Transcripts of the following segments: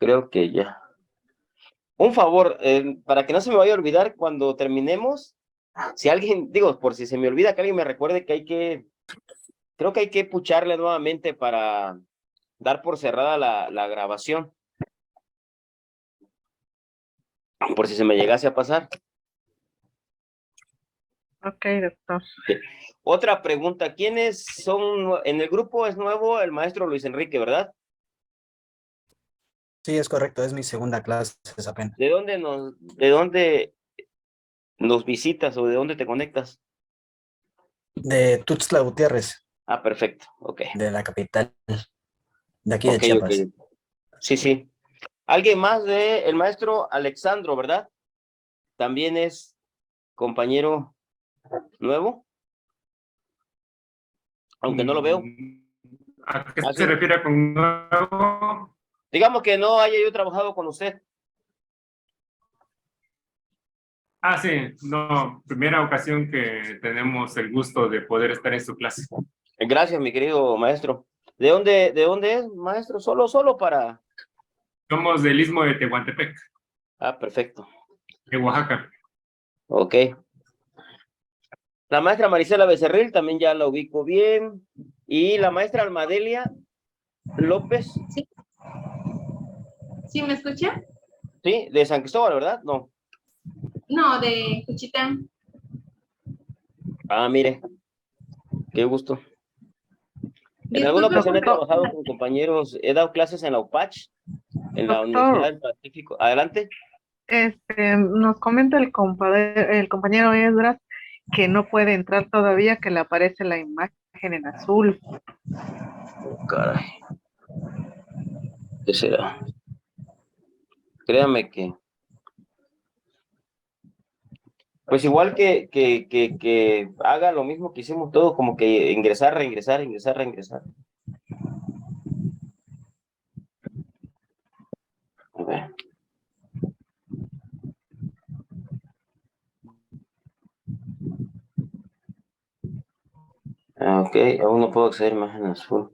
Creo que ya. Un favor, para que no se me vaya a olvidar cuando terminemos, si alguien, digo, por si se me olvida que alguien me recuerde que creo que hay que pucharle nuevamente para dar por cerrada la grabación, por si se me llegase a pasar. Ok, doctor. Otra pregunta, ¿quiénes son, en el grupo es nuevo el maestro Luis Enrique, ¿verdad? Sí, es correcto, es mi segunda clase apenas. ¿De dónde nos visitas o de dónde te conectas? De Tuxtla Gutiérrez, Ah, perfecto, ok. de la capital, de aquí de Ok, Chiapas. Sí, sí. Alguien más de el maestro Alexandro, ¿verdad? También es compañero nuevo, aunque no lo veo. ¿A qué Ah, se sí. refiere con nuevo? Digamos que no haya yo trabajado con usted. Ah, sí, no, primera ocasión que tenemos el gusto de poder estar en su clase. Gracias, mi querido maestro. ¿De dónde es, maestro? Solo para. Somos del Istmo de Tehuantepec, Ah, perfecto. de Oaxaca. Ok. La maestra Marisela Becerril también ya la ubico bien. Y la maestra Almadelia López, Sí. ¿Sí me escucha? sí, de San Cristóbal, ¿verdad? No. No, de Juchitán. Ah, mire, qué gusto. En alguna Disculpe, ocasión he Doctor, trabajado con compañeros, he dado clases en la UPACH, en la Universidad doctor, del Pacífico. Adelante. nos comenta el compañero Esdras que no puede entrar todavía, que le aparece la imagen en azul. Oh, caray, ¿qué será? Créame que, pues igual que haga lo mismo que hicimos todos, como que ingresar, reingresar, ingresar, reingresar. A ver. Ah, ok, aún no puedo acceder más en azul.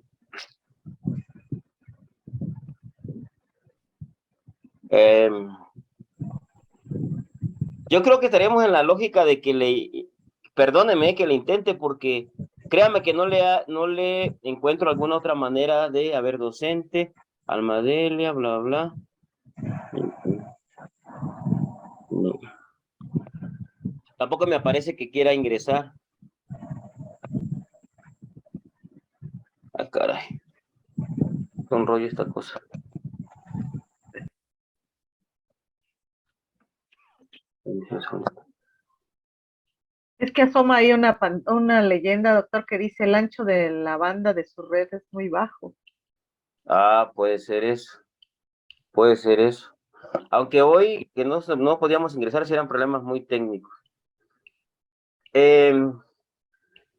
Yo creo que estaríamos en la lógica de que perdóneme que le intente porque créame que no le encuentro alguna otra manera de, haber docente, Almadelia, bla, bla. No. Tampoco me aparece que quiera ingresar. Ah, caray, un rollo esta cosa. Es que asoma ahí una leyenda, doctor, que dice el ancho de la banda de su red es muy bajo. Ah, puede ser eso, puede ser eso. Aunque hoy que no podíamos ingresar si eran problemas muy técnicos.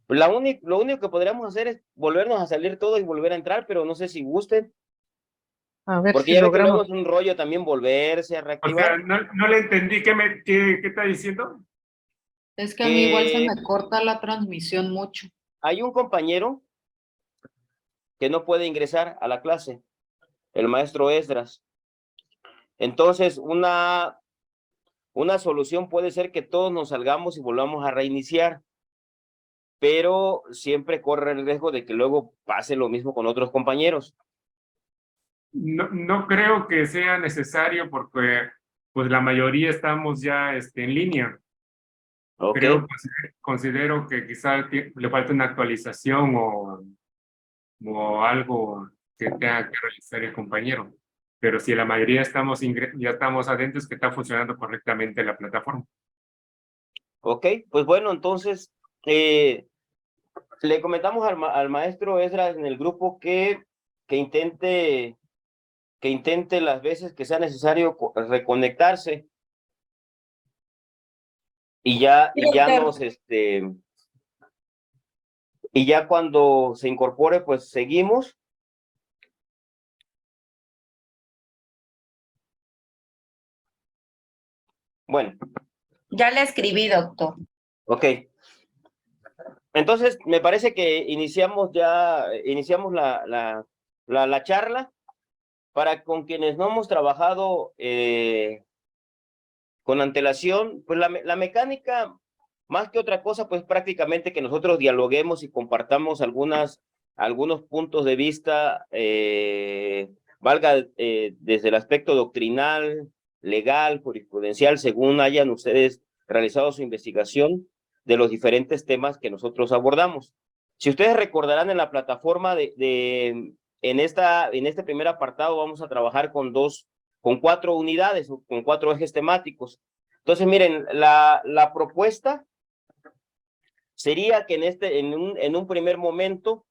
Lo único que podríamos hacer es volvernos a salir todos y volver a entrar, pero no sé si gusten, A ver porque si ya ve que luego logramos. es un rollo también volverse a O sea, reactivar. no le entendí. ¿Qué está diciendo? Es que a mí igual se Que me corta la transmisión mucho. hay un compañero que no puede ingresar a la clase, el maestro Esdras. Entonces, una solución puede ser que todos nos salgamos y volvamos a reiniciar, pero siempre corre el riesgo de que luego pase lo mismo con otros compañeros. No creo que sea necesario porque pues la mayoría estamos ya en línea. Ok, Considero que quizá le falta una actualización o algo que tenga que realizar el compañero. Pero si la mayoría ya estamos adentro, es que está funcionando correctamente la plataforma. ok, pues bueno, entonces le comentamos al maestro Esdras en el grupo que intente las veces que sea necesario reconectarse y ya y ya cuando se incorpore, pues seguimos. Bueno, Ya le escribí, doctor. ok. Entonces, me parece que iniciamos la charla para con quienes no hemos trabajado con antelación, pues la mecánica, más que otra cosa, pues prácticamente que nosotros dialoguemos y compartamos algunos puntos de vista, valga desde el aspecto doctrinal, legal, jurisprudencial, según hayan ustedes realizado su investigación de los diferentes temas que nosotros abordamos. Si ustedes recordarán en la plataforma en este primer apartado vamos a trabajar con 4 unidades, con 4 ejes temáticos. Entonces, miren, la propuesta sería que en un primer momento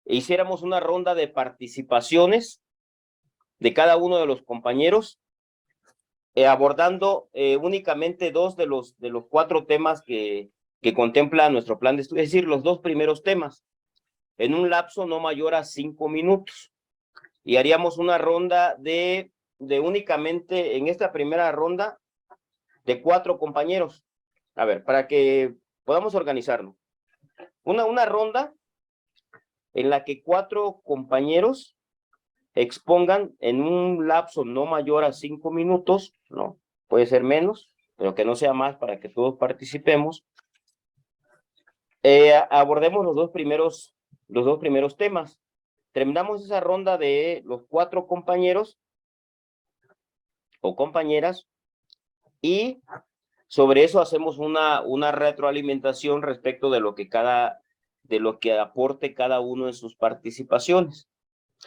hiciéramos una ronda de participaciones de cada uno de los compañeros, abordando únicamente 2 de los 4 temas que contempla nuestro plan de estudio, es decir, los 2 primeros temas, en un lapso no mayor a 5 minutos. Y haríamos una ronda de únicamente, en esta primera ronda, de 4 compañeros. A ver, para que podamos organizarlo. Una ronda en la que 4 compañeros expongan en un lapso no mayor a 5 minutos, ¿no? Puede ser menos, pero que no sea más para que todos participemos. Abordemos los dos primeros temas. Terminamos esa ronda de los 4 compañeros o compañeras y sobre eso hacemos una retroalimentación respecto de lo que aporte cada uno en sus participaciones.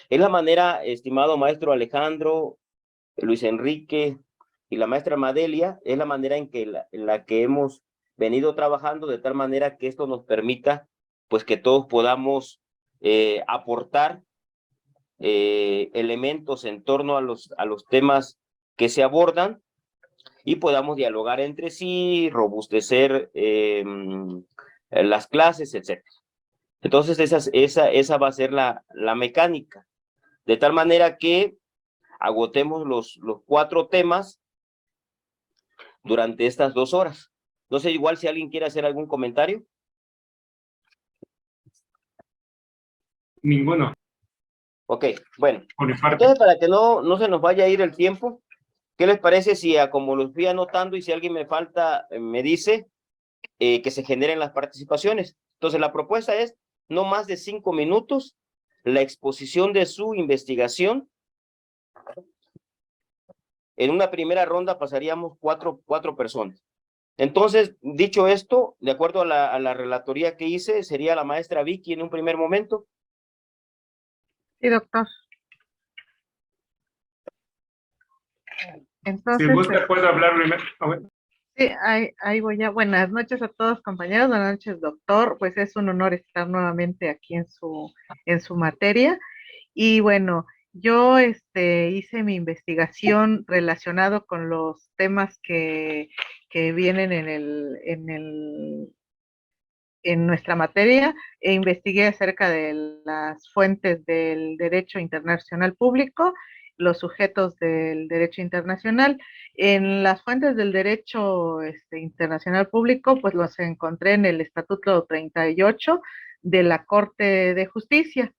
Es la manera, estimado maestro Alejandro, Luis Enrique y la maestra Madelia, es la manera en la que hemos venido trabajando, de tal manera que esto nos permita, pues, que todos podamos aportar elementos en torno a los temas que se abordan y podamos dialogar entre sí, robustecer las clases, etc. Entonces, esa va a ser la mecánica, de tal manera que agotemos los 4 temas durante estas 2 horas. No sé, igual si alguien quiere hacer algún comentario. Ninguno, Ok, bueno. por mi parte. Entonces, para que no se nos vaya a ir el tiempo, ¿qué les parece si como los fui anotando y si alguien me falta, me dice que se generen las participaciones? Entonces, la propuesta es no más de 5 minutos, la exposición de su investigación. En una primera ronda pasaríamos 4 personas. Entonces, dicho esto, de acuerdo a la relatoría que hice, sería la maestra Vicky en un primer momento. Sí, doctor. Si Entonces, gusta, puedo hablar primero. Ah, bueno. sí, ahí voy ya. Buenas noches a todos, compañeros. Buenas noches, doctor. Pues es un honor estar nuevamente aquí en su materia. Y bueno, yo hice mi investigación relacionado con los temas que vienen en nuestra materia e investigué acerca de las fuentes del derecho internacional público, los sujetos del derecho internacional. En las fuentes del derecho internacional público, pues los encontré en el Estatuto 38 de la Corte de Justicia.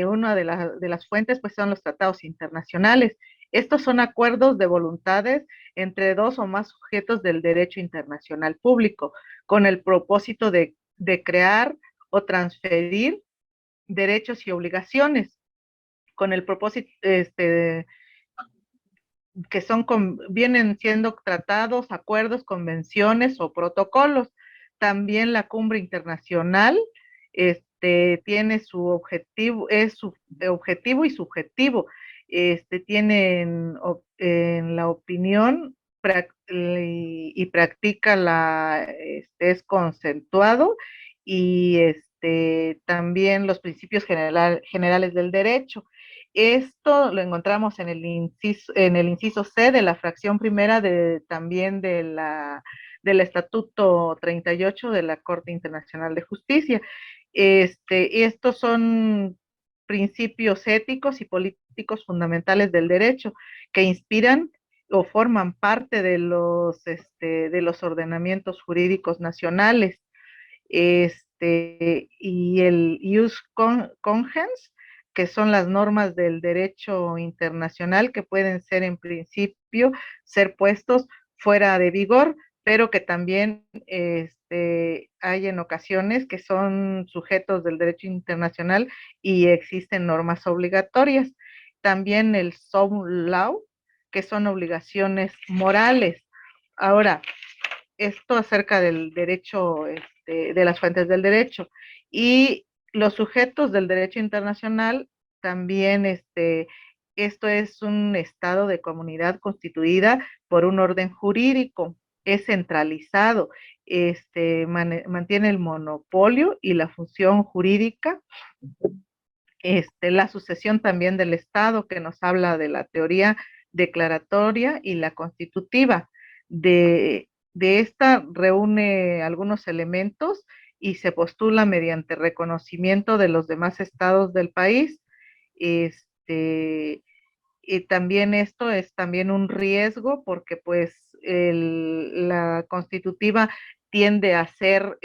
Una de las fuentes pues son los tratados internacionales. Estos son acuerdos de voluntades entre 2 o más sujetos del derecho internacional público, con el propósito de crear o transferir derechos y obligaciones, con el propósito vienen siendo tratados, acuerdos, convenciones o protocolos. También la cumbre internacional tiene su objetivo, es su objetivo y subjetivo. Tienen en la opinión y practica es consensuado y también los principios generales del derecho. Esto lo encontramos en el inciso C de la fracción primera también del Estatuto 38 de la Corte Internacional de Justicia. Estos son principios éticos y políticos fundamentales del derecho que inspiran o forman parte de los ordenamientos jurídicos nacionales. Y el ius cogens que son las normas del derecho internacional que pueden ser en principio ser puestos fuera de vigor, pero que también hay en ocasiones que son sujetos del derecho internacional y existen normas obligatorias. También el soft law, que son obligaciones morales. Ahora, esto acerca del derecho, de las fuentes del derecho. Y los sujetos del derecho internacional también, esto es un estado de comunidad constituida por un orden jurídico, es centralizado, mantiene el monopolio y la función jurídica, la sucesión también del Estado, que nos habla de la teoría declaratoria y la constitutiva. De esta reúne algunos elementos y se postula mediante reconocimiento de los demás estados del país. Y también esto es también un riesgo porque pues la constitutiva tiende a ser,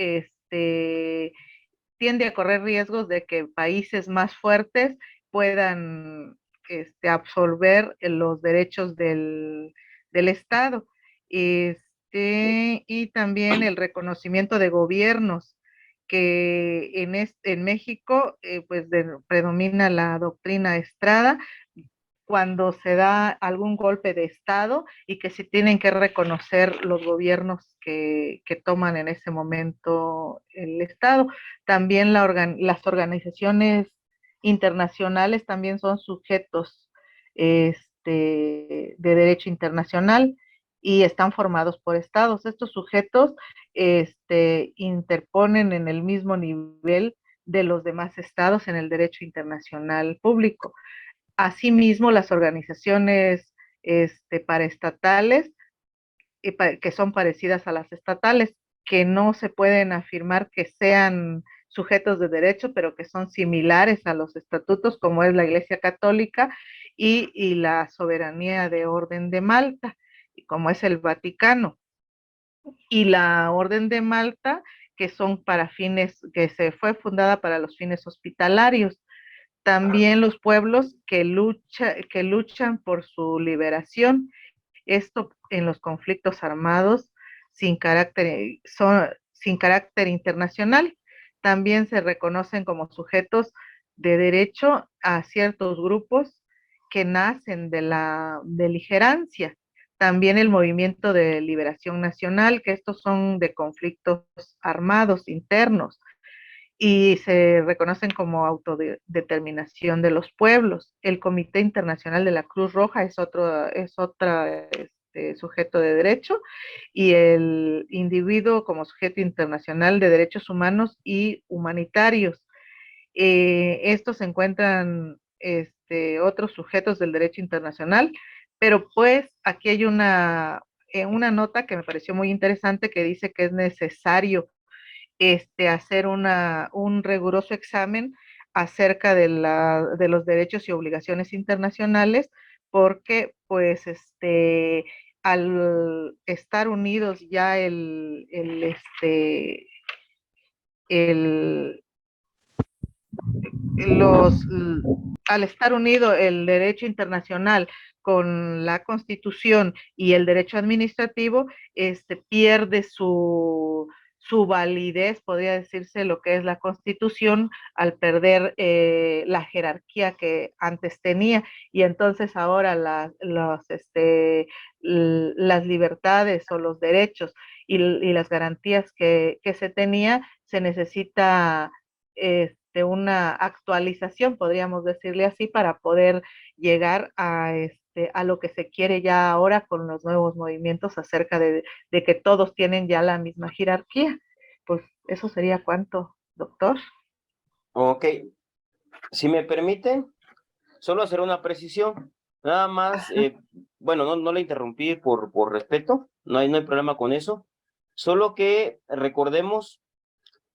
tiende a correr riesgos de que países más fuertes puedan absorber los derechos del Estado. Y también el reconocimiento de gobiernos, que en México pues predomina la doctrina Estrada, cuando se da algún golpe de Estado y que se tienen que reconocer los gobiernos que toman en ese momento el Estado. También las organizaciones internacionales también son sujetos de derecho internacional y están formados por estados. Estos sujetos interponen en el mismo nivel de los demás estados en el derecho internacional público. Asimismo, las organizaciones paraestatales, que son parecidas a las estatales, que no se pueden afirmar que sean sujetos de derecho, pero que son similares a los estatutos, como es la Iglesia Católica y la Soberanía de Orden de Malta, como es el Vaticano. Y la Orden de Malta, que son para fines, que se fue fundada para los fines hospitalarios. También los pueblos que luchan por su liberación, esto en los conflictos armados sin carácter internacional. También se reconocen como sujetos de derecho a ciertos grupos que nacen de la beligerancia. También el movimiento de liberación nacional, que estos son de conflictos armados internos y se reconocen como autodeterminación de los pueblos. El Comité Internacional de la Cruz Roja es otra sujeto de derecho, y el individuo como sujeto internacional de derechos humanos y humanitarios. Estos se encuentran otros sujetos del derecho internacional, pero pues aquí hay una nota que me pareció muy interesante que dice que es necesario hacer un riguroso examen acerca de los derechos y obligaciones internacionales, porque pues al estar unidos ya al estar unido el derecho internacional con la Constitución y el derecho administrativo, pierde su validez, podría decirse, lo que es la Constitución, al perder la jerarquía que antes tenía, y entonces ahora las libertades o los derechos y las garantías que se tenía, se necesita una actualización, podríamos decirle así, para poder llegar a lo que se quiere ya ahora con los nuevos movimientos acerca de que todos tienen ya la misma jerarquía. Pues eso sería cuánto, doctor. Ok, si me permiten, solo hacer una precisión, nada más, bueno, no la interrumpí por respeto, no hay problema con eso, solo que recordemos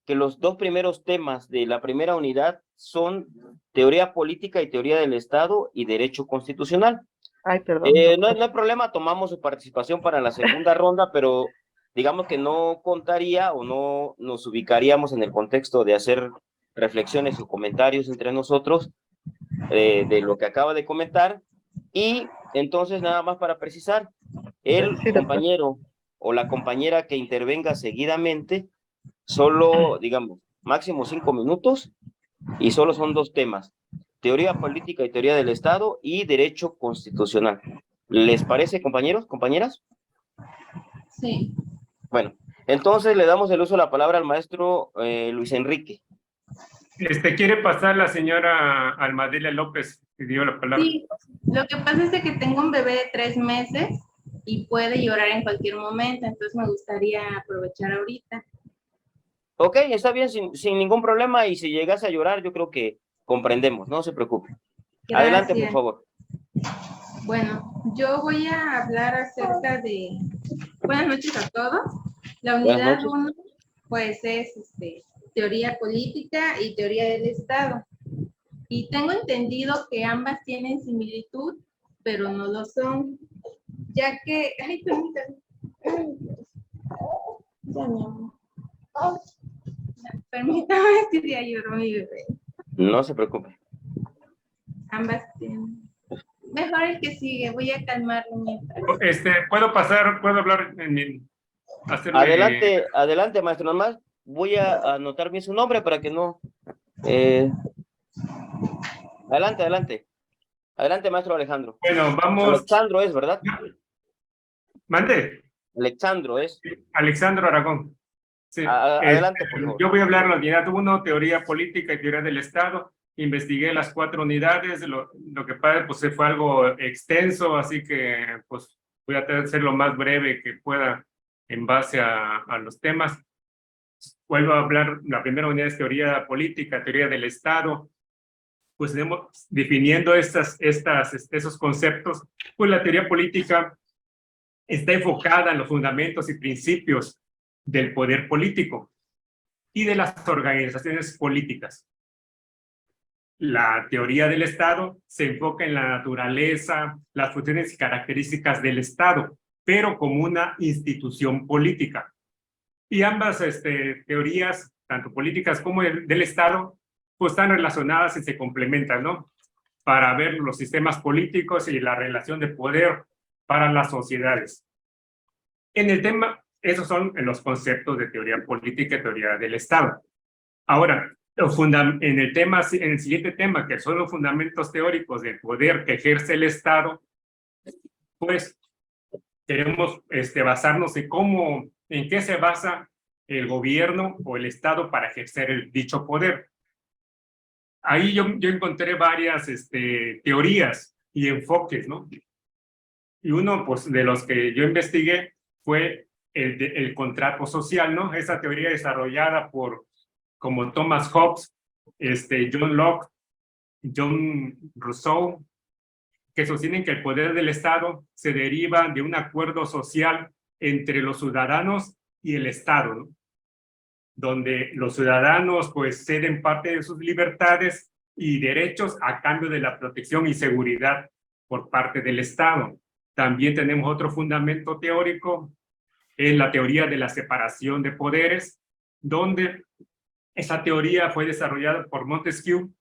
que los dos primeros temas de la primera unidad son teoría política y teoría del Estado y derecho constitucional. Ay, perdón. No hay problema, tomamos su participación para la segunda ronda, pero digamos que no contaría o no nos ubicaríamos en el contexto de hacer reflexiones o comentarios entre nosotros de lo que acaba de comentar. Y entonces, nada más para precisar, el Sí, doctor. compañero o la compañera que intervenga seguidamente, solo, digamos, máximo 5 minutos, y solo son 2 temas: teoría política y teoría del Estado y derecho constitucional. ¿Les parece, compañeros, compañeras? Sí. Bueno, entonces le damos el uso de la palabra al maestro Luis Enrique. ¿Quiere pasar la señora Almadelia López, que dio la palabra? Sí, lo que pasa es de que tengo un bebé de 3 meses y puede llorar en cualquier momento, entonces me gustaría aprovechar ahorita. Ok, está bien, sin ningún problema, y si llegase a llorar, yo creo que comprendemos, no se preocupe. Adelante, por Gracias. favor. Bueno, yo voy a hablar acerca de... Buenas noches a todos. La Buenas unidad noches. 1, pues es teoría política y teoría del Estado. Y tengo entendido que ambas tienen similitud, pero no lo son, ya que... Ay, permítame. Ya, mi amor. Permítame, es que ya lloró mi bebé. No se preocupe. Ambas tienen... Mejor el que sigue, voy a calmarlo mientras. ¿Puedo pasar, puedo hablar hacerme... Adelante, adelante, maestro. Nomás voy a anotar bien su nombre para que no... Adelante, adelante. Adelante, maestro Alejandro. Bueno, vamos... Alexandro es, ¿verdad? Mande. Alexandro es. Alexandro Aragón. Sí. Adelante, por favor. Yo voy a hablar de la unidad 1, teoría política y teoría del Estado. Investigué las 4 unidades, lo que pasa pues fue algo extenso, así que pues voy a tratar de ser lo más breve que pueda en base a los temas. Vuelvo a hablar, la primera unidad es teoría política, teoría del Estado. Pues definiendo esos conceptos, pues la teoría política está enfocada en los fundamentos y principios del poder político y de las organizaciones políticas. La teoría del Estado se enfoca en la naturaleza, las funciones y características del Estado, pero como una institución política. Y ambas teorías, tanto políticas como del Estado, pues están relacionadas y se complementan, ¿no? Para ver los sistemas políticos y la relación de poder para las sociedades. En el tema, esos son los conceptos de teoría política y teoría del Estado. Ahora, en el siguiente tema, que son los fundamentos teóricos del poder que ejerce el Estado, pues queremos basarnos en qué se basa el gobierno o el Estado para ejercer dicho poder. Ahí yo encontré varias teorías y enfoques, ¿no? Y uno pues, de los que yo investigué fue el contrato social, ¿no? Esa teoría desarrollada como Thomas Hobbes, John Locke, John Rousseau, que sostienen que el poder del Estado se deriva de un acuerdo social entre los ciudadanos y el Estado, ¿no? Donde los ciudadanos pues ceden parte de sus libertades y derechos a cambio de la protección y seguridad por parte del Estado. También tenemos otro fundamento teórico, es la teoría de la separación de poderes, donde esa teoría fue desarrollada por Montesquieu,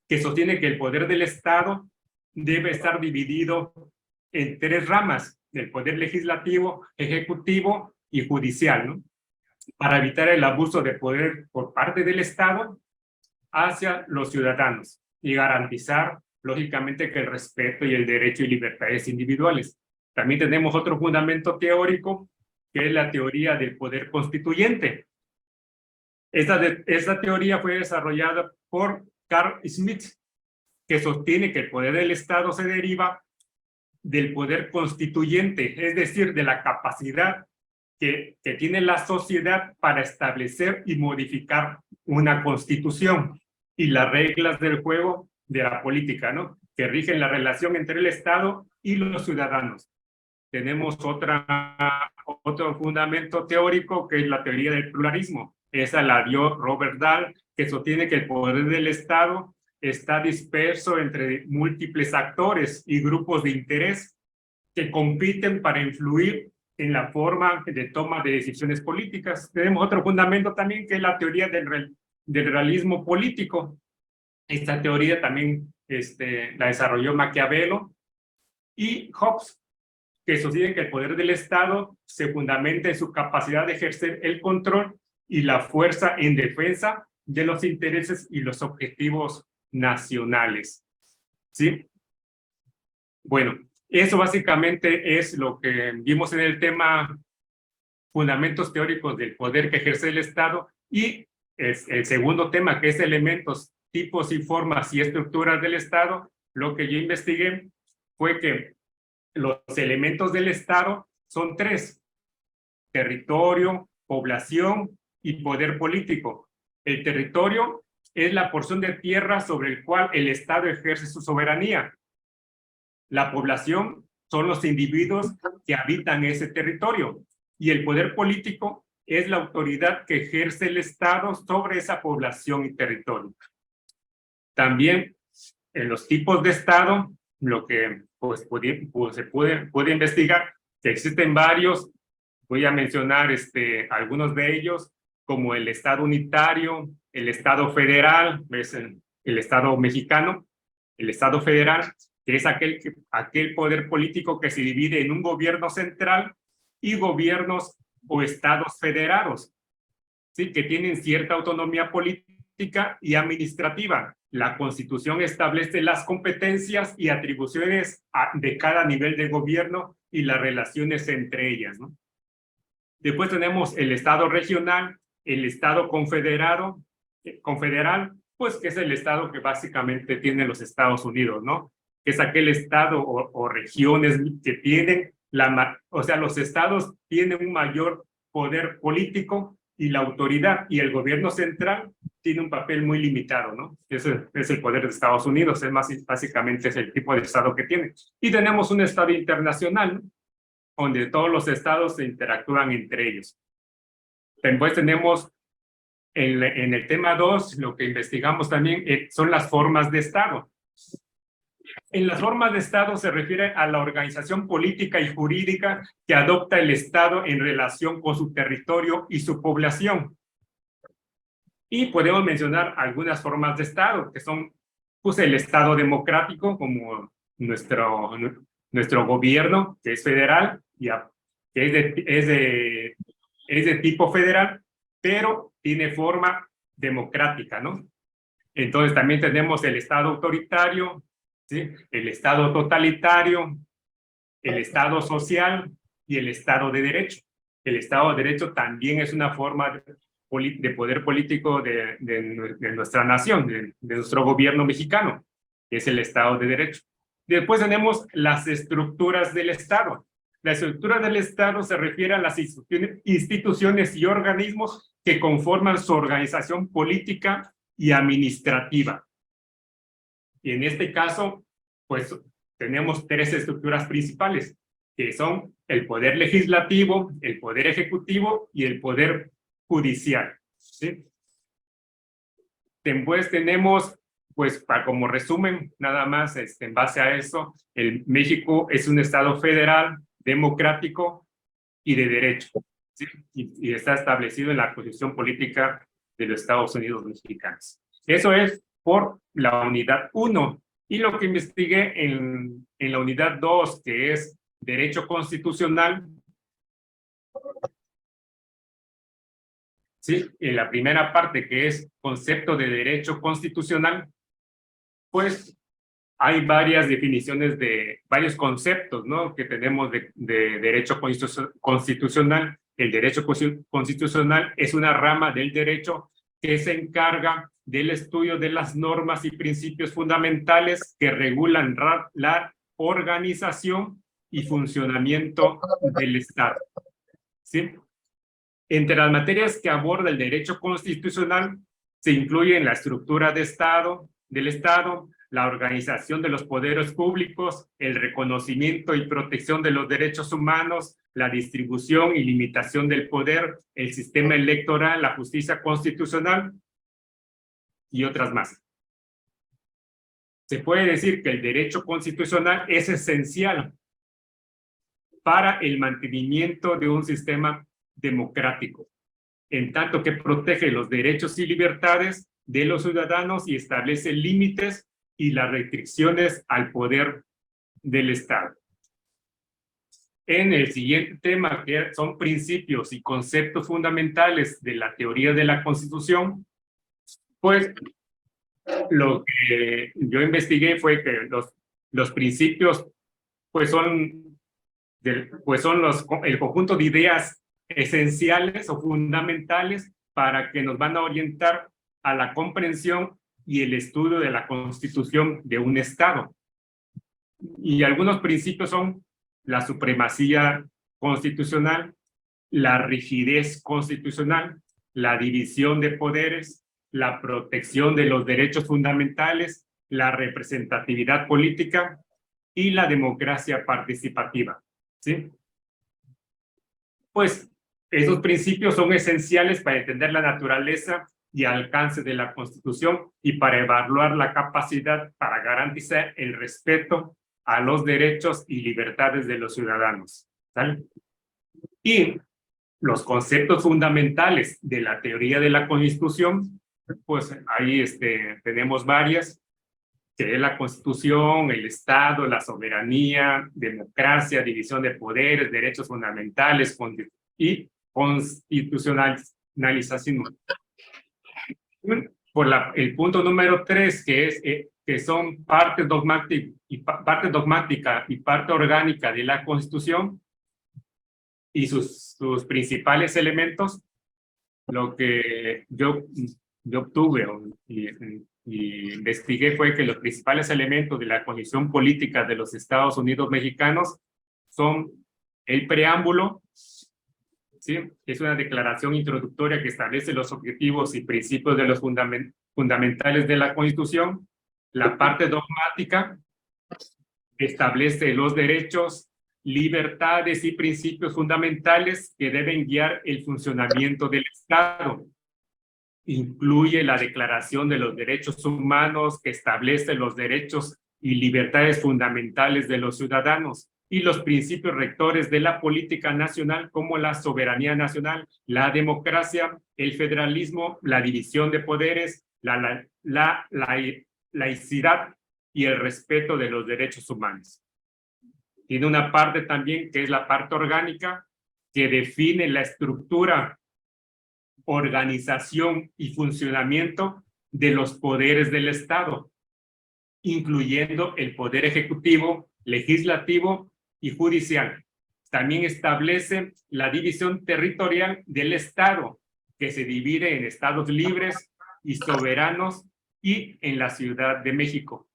que sostiene que el poder del Estado debe estar dividido en 3 ramas, el poder legislativo, ejecutivo y judicial, ¿no? Para evitar el abuso de poder por parte del Estado hacia los ciudadanos y garantizar, lógicamente, que el respeto y el derecho y libertades individuales. También tenemos otro fundamento teórico, que es la teoría del poder constituyente. Esta teoría fue desarrollada por Carl Schmitt, que sostiene que el poder del Estado se deriva del poder constituyente, es decir, de la capacidad que tiene la sociedad para establecer y modificar una constitución y las reglas del juego de la política, ¿no? Que rigen la relación entre el Estado y los ciudadanos. Tenemos otro fundamento teórico, que es la teoría del pluralismo. Esa la dio Robert Dahl, que sostiene que el poder del Estado está disperso entre múltiples actores y grupos de interés que compiten para influir en la forma de toma de decisiones políticas. Tenemos otro fundamento también, que es la teoría del realismo político. Esta teoría también la desarrolló Maquiavelo, y Hobbes, que sostiene que el poder del Estado se fundamenta en su capacidad de ejercer el control y la fuerza en defensa de los intereses y los objetivos nacionales. ¿Sí? Bueno, eso básicamente es lo que vimos en el tema fundamentos teóricos del poder que ejerce el Estado, y el segundo tema, que es elementos, tipos y formas y estructuras del Estado. Lo que yo investigué fue que los elementos del Estado son 3: territorio, población y poder político. El territorio es la porción de tierra sobre el cual el Estado ejerce su soberanía. La población son los individuos que habitan ese territorio. Y el poder político es la autoridad que ejerce el Estado sobre esa población y territorio. También en los tipos de Estado, lo que se puede investigar, que existen varios. Voy a mencionar algunos de ellos, como el Estado unitario, el Estado federal, ¿ves? El Estado mexicano, el Estado federal, que es aquel poder político que se divide en un gobierno central y gobiernos o estados federados, ¿sí? Que tienen cierta autonomía política y administrativa. La Constitución establece las competencias y atribuciones de cada nivel de gobierno y las relaciones entre ellas, ¿no? Después tenemos el Estado regional, el Estado confederal, pues que es el Estado que básicamente tienen los Estados Unidos, ¿no? Que es aquel Estado o regiones que tienen, o sea, los estados tienen un mayor poder político y la autoridad, y el gobierno central tiene un papel muy limitado, ¿no? Ese es el poder de Estados Unidos, básicamente es el tipo de Estado que tiene. Y tenemos un Estado internacional, ¿no? Donde todos los estados se interactúan entre ellos. Después tenemos en el tema 2, lo que investigamos también son las formas de Estado. En las formas de Estado se refiere a la organización política y jurídica que adopta el Estado en relación con su territorio y su población. Y podemos mencionar algunas formas de Estado, que son pues, el Estado democrático, como nuestro gobierno, que es federal, que es de tipo federal, pero tiene forma democrática, ¿no? Entonces también tenemos el Estado autoritario, ¿sí? El Estado totalitario, el Estado social y el Estado de Derecho. El Estado de Derecho también es una forma de poder político de nuestra nación, de nuestro gobierno mexicano, que es el Estado de Derecho. Después tenemos las estructuras del Estado. La estructura del Estado se refiere a las instituciones y organismos que conforman su organización política y administrativa. Y en este caso, pues tenemos 3 estructuras principales, que son el poder legislativo, el poder ejecutivo y el poder judicial, ¿sí? Después tenemos, pues como resumen, nada más en base a eso, México es un Estado federal, democrático y de derecho, ¿sí? Y está establecido en la Constitución Política de los Estados Unidos Mexicanos. Eso es por la unidad 1. Y lo que investigué en la unidad 2, que es Derecho Constitucional, ¿sí? En la primera parte, que es concepto de derecho constitucional, pues hay varias definiciones de varios conceptos, ¿no? Que tenemos de derecho constitucional. El derecho constitucional es una rama del derecho que se encarga del estudio de las normas y principios fundamentales que regulan la organización y funcionamiento del Estado, ¿sí? Entre las materias que aborda el derecho constitucional se incluyen la estructura del Estado, la organización de los poderes públicos, el reconocimiento y protección de los derechos humanos, la distribución y limitación del poder, el sistema electoral, la justicia constitucional y otras más. Se puede decir que el derecho constitucional es esencial para el mantenimiento de un sistema democrático, en tanto que protege los derechos y libertades de los ciudadanos y establece límites y las restricciones al poder del Estado. En el siguiente tema, que son principios y conceptos fundamentales de la teoría de la Constitución, pues lo que yo investigué fue que los principios pues son el conjunto de ideas esenciales o fundamentales para que nos van a orientar a la comprensión y el estudio de la Constitución de un Estado. Y algunos principios son la supremacía constitucional, la rigidez constitucional, la división de poderes, la protección de los derechos fundamentales, la representatividad política y la democracia participativa, ¿sí? Pues esos principios son esenciales para entender la naturaleza y alcance de la Constitución y para evaluar la capacidad para garantizar el respeto a los derechos y libertades de los ciudadanos, ¿sale? Y los conceptos fundamentales de la teoría de la Constitución, pues ahí tenemos varias, que es la Constitución, el Estado, la soberanía, democracia, división de poderes, derechos fundamentales y constitucionalización. Por el punto número 3, que son parte dogmática y parte orgánica de la Constitución y sus principales elementos, lo que yo obtuve y investigué fue que los principales elementos de la Constitución política de los Estados Unidos mexicanos son el preámbulo, ¿sí? Es una declaración introductoria que establece los objetivos y principios de los fundamentales de la Constitución. La parte dogmática establece los derechos, libertades y principios fundamentales que deben guiar el funcionamiento del Estado. Incluye la Declaración de los Derechos Humanos, que establece los derechos y libertades fundamentales de los ciudadanos, y los principios rectores de la política nacional, como la soberanía nacional, la democracia, el federalismo, la división de poderes, la laicidad y el respeto de los derechos humanos. Tiene una parte también que es la parte orgánica, que define la estructura, organización y funcionamiento de los poderes del Estado, incluyendo el poder ejecutivo, legislativo y judicial. También establece la división territorial del Estado, que se divide en estados libres y soberanos y en la Ciudad de México.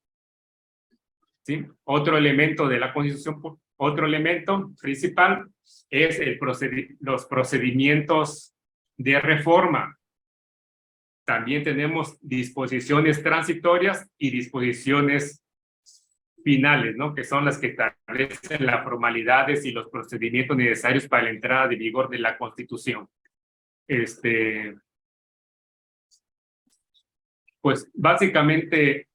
¿Sí? Otro elemento de la Constitución, otro elemento principal es los procedimientos de reforma. También tenemos disposiciones transitorias y disposiciones finales, ¿no? Que son las que establecen las formalidades y los procedimientos necesarios para la entrada de vigor de la Constitución. Pues básicamente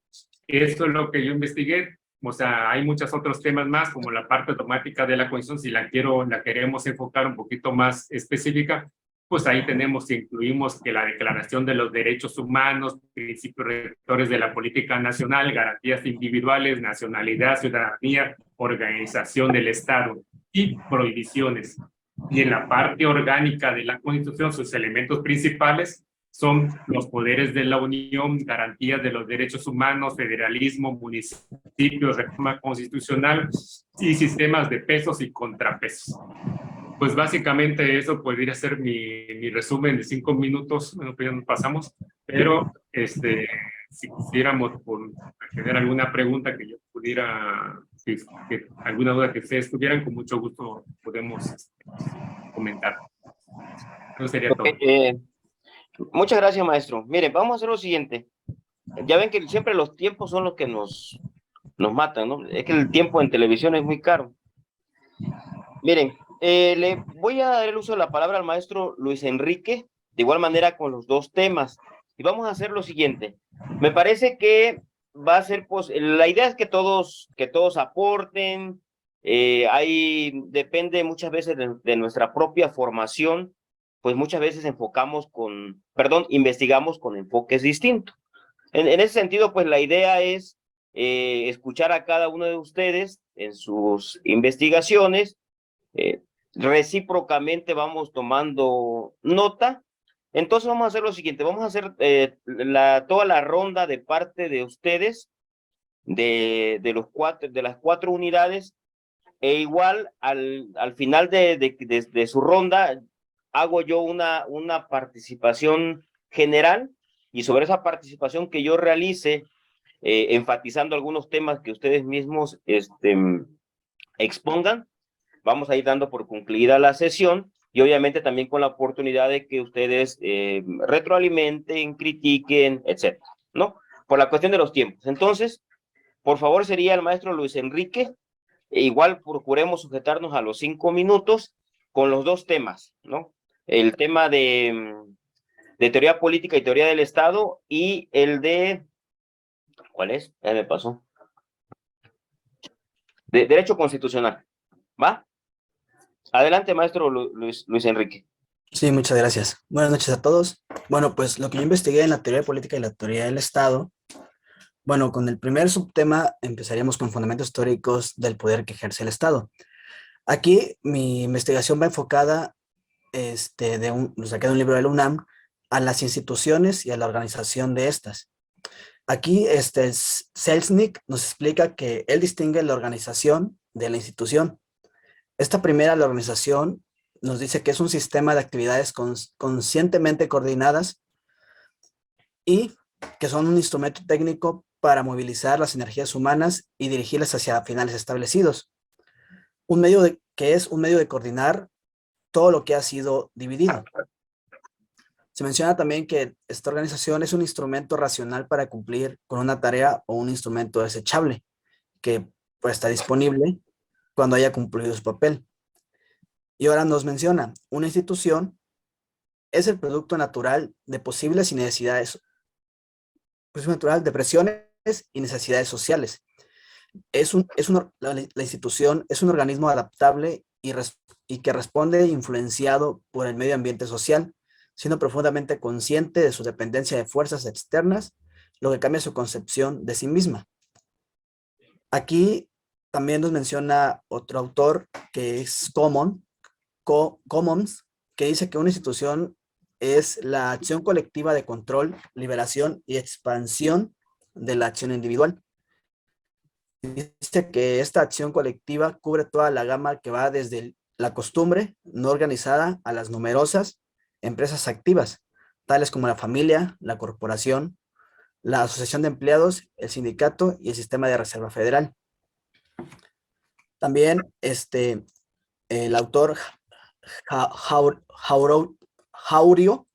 eso es lo que yo investigué. O sea, hay muchos otros temas más, como la parte dogmática de la Constitución, si la queremos enfocar un poquito más específica, pues ahí incluimos que la Declaración de los Derechos Humanos, principios rectores de la política nacional, garantías individuales, nacionalidad, ciudadanía, organización del Estado y prohibiciones. Y en la parte orgánica de la Constitución, sus elementos principales son los poderes de la Unión, garantías de los derechos humanos, federalismo, municipios, reforma constitucional y sistemas de pesos y contrapesos. Pues básicamente eso podría ser mi resumen de 5 minutos, bueno, pues ya nos pasamos, pero si quisiéramos tener alguna pregunta que yo pudiera, que alguna duda que ustedes tuvieran, con mucho gusto podemos comentar. Eso sería todo. Muchas gracias, maestro. Miren, vamos a hacer lo siguiente. Ya ven que siempre los tiempos son los que nos matan, ¿no? Es que el tiempo en televisión es muy caro. Miren, le voy a dar el uso de la palabra al maestro Luis Enrique, de igual manera con los dos temas. Y vamos a hacer lo siguiente. Me parece que va a ser, pues, la idea es que todos aporten. Depende muchas veces de nuestra propia formación, pues muchas veces investigamos con enfoques distintos. En ese sentido, pues la idea es escuchar a cada uno de ustedes en sus investigaciones. Recíprocamente vamos tomando nota. Entonces vamos a hacer lo siguiente, vamos a hacer toda la ronda de parte de ustedes, de las 4 unidades, e igual al final de su ronda hago yo una participación general, y sobre esa participación que yo realice, enfatizando algunos temas que ustedes mismos expongan, vamos a ir dando por concluida la sesión, y obviamente también con la oportunidad de que ustedes retroalimenten, critiquen, etcétera, ¿no? Por la cuestión de los tiempos. Entonces, por favor, sería el maestro Luis Enrique. Igual procuremos sujetarnos a los 5 minutos con los 2 temas, ¿no? El tema de teoría política y teoría del Estado, y el de, ¿cuál es? Ya me pasó. De derecho constitucional, ¿va? Adelante, maestro Luis Enrique. Sí, muchas gracias. Buenas noches a todos. Bueno, pues lo que yo investigué en la teoría política y la teoría del Estado, bueno, con el primer subtema empezaríamos con fundamentos históricos del poder que ejerce el Estado. Aquí mi investigación va enfocada, lo saqué de un libro de la UNAM, a las instituciones y a la organización de estas. Aquí Selznick nos explica que él distingue la organización de la institución. Esta primera, la organización, nos dice que es un sistema de actividades conscientemente coordinadas y que son un instrumento técnico para movilizar las energías humanas y dirigirlas hacia finales establecidos. Que es un medio de coordinar todo lo que ha sido dividido. Se menciona también que esta organización es un instrumento racional para cumplir con una tarea o un instrumento desechable que pues, está disponible cuando haya cumplido su papel. Y ahora nos menciona, una institución es el producto natural de posibles y necesidades, natural de presiones y necesidades sociales. La institución es un organismo adaptable y que responde influenciado por el medio ambiente social, siendo profundamente consciente de su dependencia de fuerzas externas, lo que cambia su concepción de sí misma. Aquí también nos menciona otro autor que es Commons, que dice que una institución es la acción colectiva de control, liberación y expansión de la acción individual. Dice que esta acción colectiva cubre toda la gama que va desde la costumbre no organizada a las numerosas empresas activas, tales como la familia, la corporación, la asociación de empleados, el sindicato y el sistema de reserva federal. También el autor Jauregui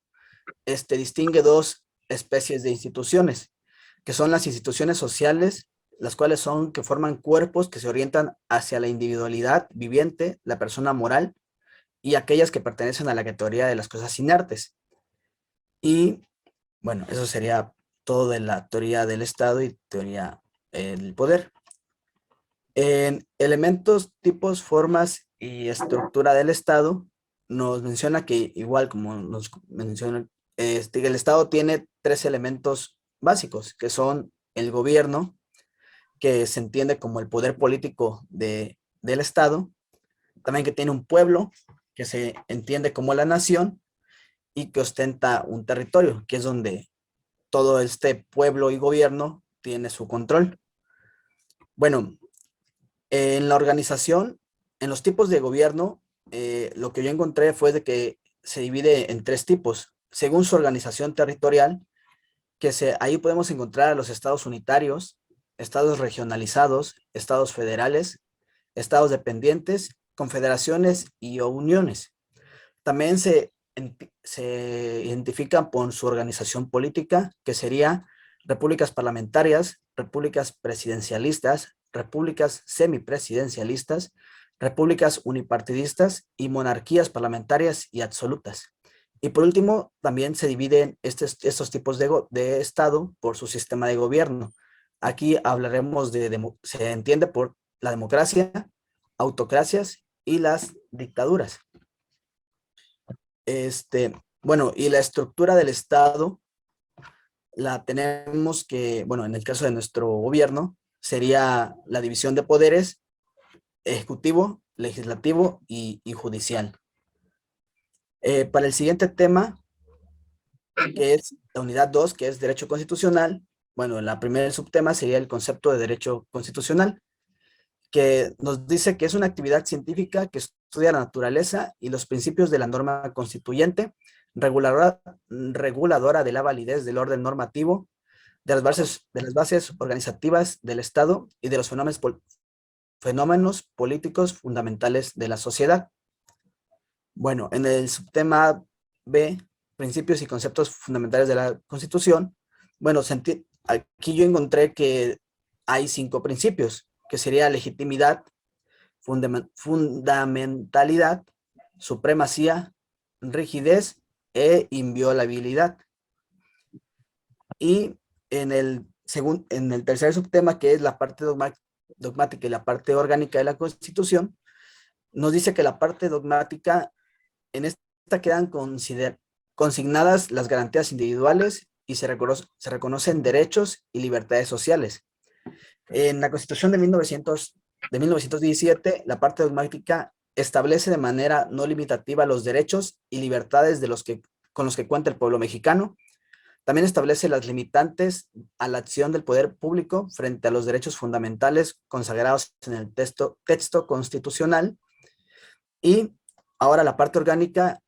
distingue 2 especies de instituciones, que son las instituciones sociales, las cuales que forman cuerpos que se orientan hacia la individualidad viviente, la persona moral, y aquellas que pertenecen a la categoría de las cosas inertes. Y bueno, eso sería todo de la teoría del Estado y teoría del poder. En elementos, tipos, formas y estructura del Estado, nos menciona que igual como nos menciona, el Estado tiene 3 elementos básicos, que son el gobierno, que se entiende como el poder político del Estado, también que tiene un pueblo, que se entiende como la nación, y que ostenta un territorio, que es donde todo este pueblo y gobierno tiene su control. Bueno, en la organización, en los tipos de gobierno, lo que yo encontré fue de que se divide en 3 tipos, según su organización territorial, ahí podemos encontrar a los estados unitarios, estados regionalizados, estados federales, estados dependientes, confederaciones y uniones. También se identifican por su organización política, que sería repúblicas parlamentarias, repúblicas presidencialistas, repúblicas semipresidencialistas, repúblicas unipartidistas y monarquías parlamentarias y absolutas. Y por último, también se dividen estos tipos de Estado por su sistema de gobierno. Aquí hablaremos se entiende por la democracia, autocracias y las dictaduras. Bueno, y la estructura del Estado la tenemos que, bueno, en el caso de nuestro gobierno, sería la división de poderes ejecutivo, legislativo y judicial. Para el siguiente tema, que es la unidad 2, que es derecho constitucional, bueno, la primera subtema sería el concepto de derecho constitucional, que nos dice que es una actividad científica que estudia la naturaleza y los principios de la norma constituyente, reguladora de la validez del orden normativo, de las bases organizativas del Estado y de los fenómenos políticos fundamentales de la sociedad. Bueno, en el subtema B, principios y conceptos fundamentales de la Constitución, bueno, aquí yo encontré que hay 5 principios, que sería legitimidad, fundamentalidad, supremacía, rigidez e inviolabilidad. Y en el tercer subtema, que es la parte dogmática y la parte orgánica de la Constitución, nos dice que la parte dogmática, en esta quedan consignadas las garantías individuales y se reconocen derechos y libertades sociales. En la Constitución de 1917, la parte dogmática establece de manera no limitativa los derechos y libertades con los que cuenta el pueblo mexicano. También establece las limitantes a la acción del poder público frente a los derechos fundamentales consagrados en el texto constitucional. Y ahora la parte orgánica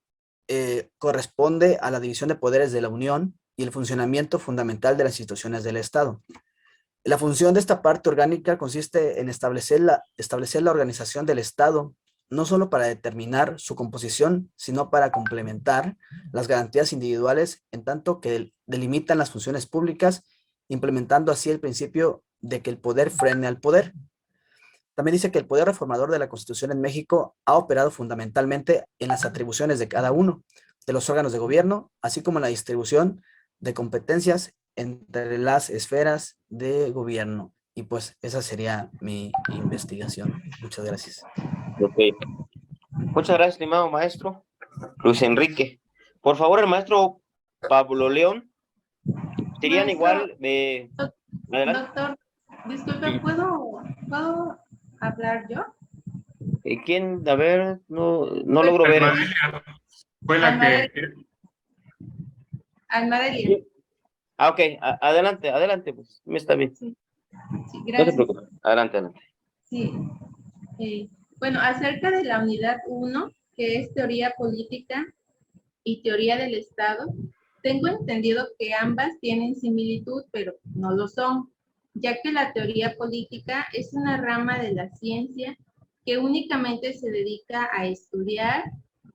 corresponde a la división de poderes de la Unión y el funcionamiento fundamental de las instituciones del Estado. La función de esta parte orgánica consiste en establecer la organización del Estado, no solo para determinar su composición, sino para complementar las garantías individuales en tanto que delimitan las funciones públicas, implementando así el principio de que el poder frene al poder. También dice que el poder reformador de la Constitución en México ha operado fundamentalmente en las atribuciones de cada uno de los órganos de gobierno, así como en la distribución de competencias entre las esferas de gobierno. Y pues esa sería mi investigación. Muchas gracias. Ok. Muchas gracias, estimado maestro Luis Enrique. Por favor, el maestro Pablo León. Serían Maestro, igual de... Adelante. Doctor, disculpe, ¿puedo hablar yo? ¿Quién? A ver, no logro ver. Almadelia fue la que... Almadelia. Ah, ok. Adelante, pues. Está bien. Sí, No se gracias. preocupe. Adelante. Sí. Bueno, acerca de la unidad 1, que es teoría política y teoría del Estado, tengo entendido que ambas tienen similitud, pero no lo son, ya que la teoría política es una rama de la ciencia que únicamente se dedica a estudiar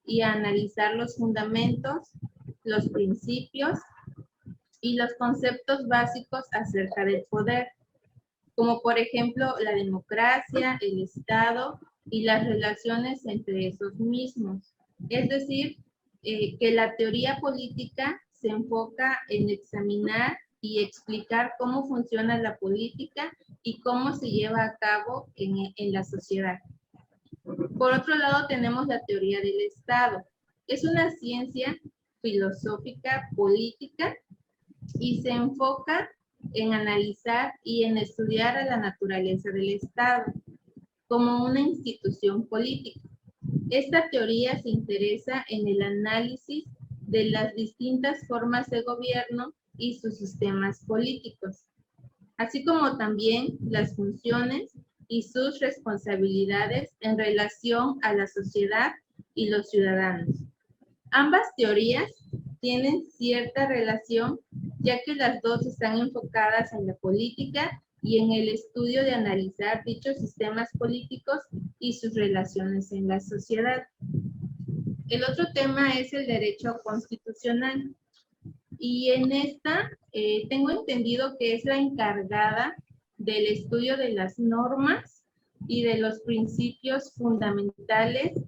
y a analizar los fundamentos, los principios y los conceptos básicos acerca del poder, como por ejemplo la democracia, el Estado y las relaciones entre esos mismos. Es decir, que la teoría política se enfoca en examinar y explicar cómo funciona la política y cómo se lleva a cabo en la sociedad. Por otro lado, tenemos la teoría del Estado. Es una ciencia filosófica política y se enfoca en analizar y en estudiar a la naturaleza del Estado como una institución política. Esta teoría se interesa en el análisis de las distintas formas de gobierno y sus sistemas políticos, así como también las funciones y sus responsabilidades en relación a la sociedad y los ciudadanos. Ambas teorías tienen cierta relación, ya que las dos están enfocadas en la política y en el estudio de analizar dichos sistemas políticos y sus relaciones en la sociedad. El otro tema es el derecho constitucional. Y en esta tengo entendido que es la encargada del estudio de las normas y de los principios fundamentales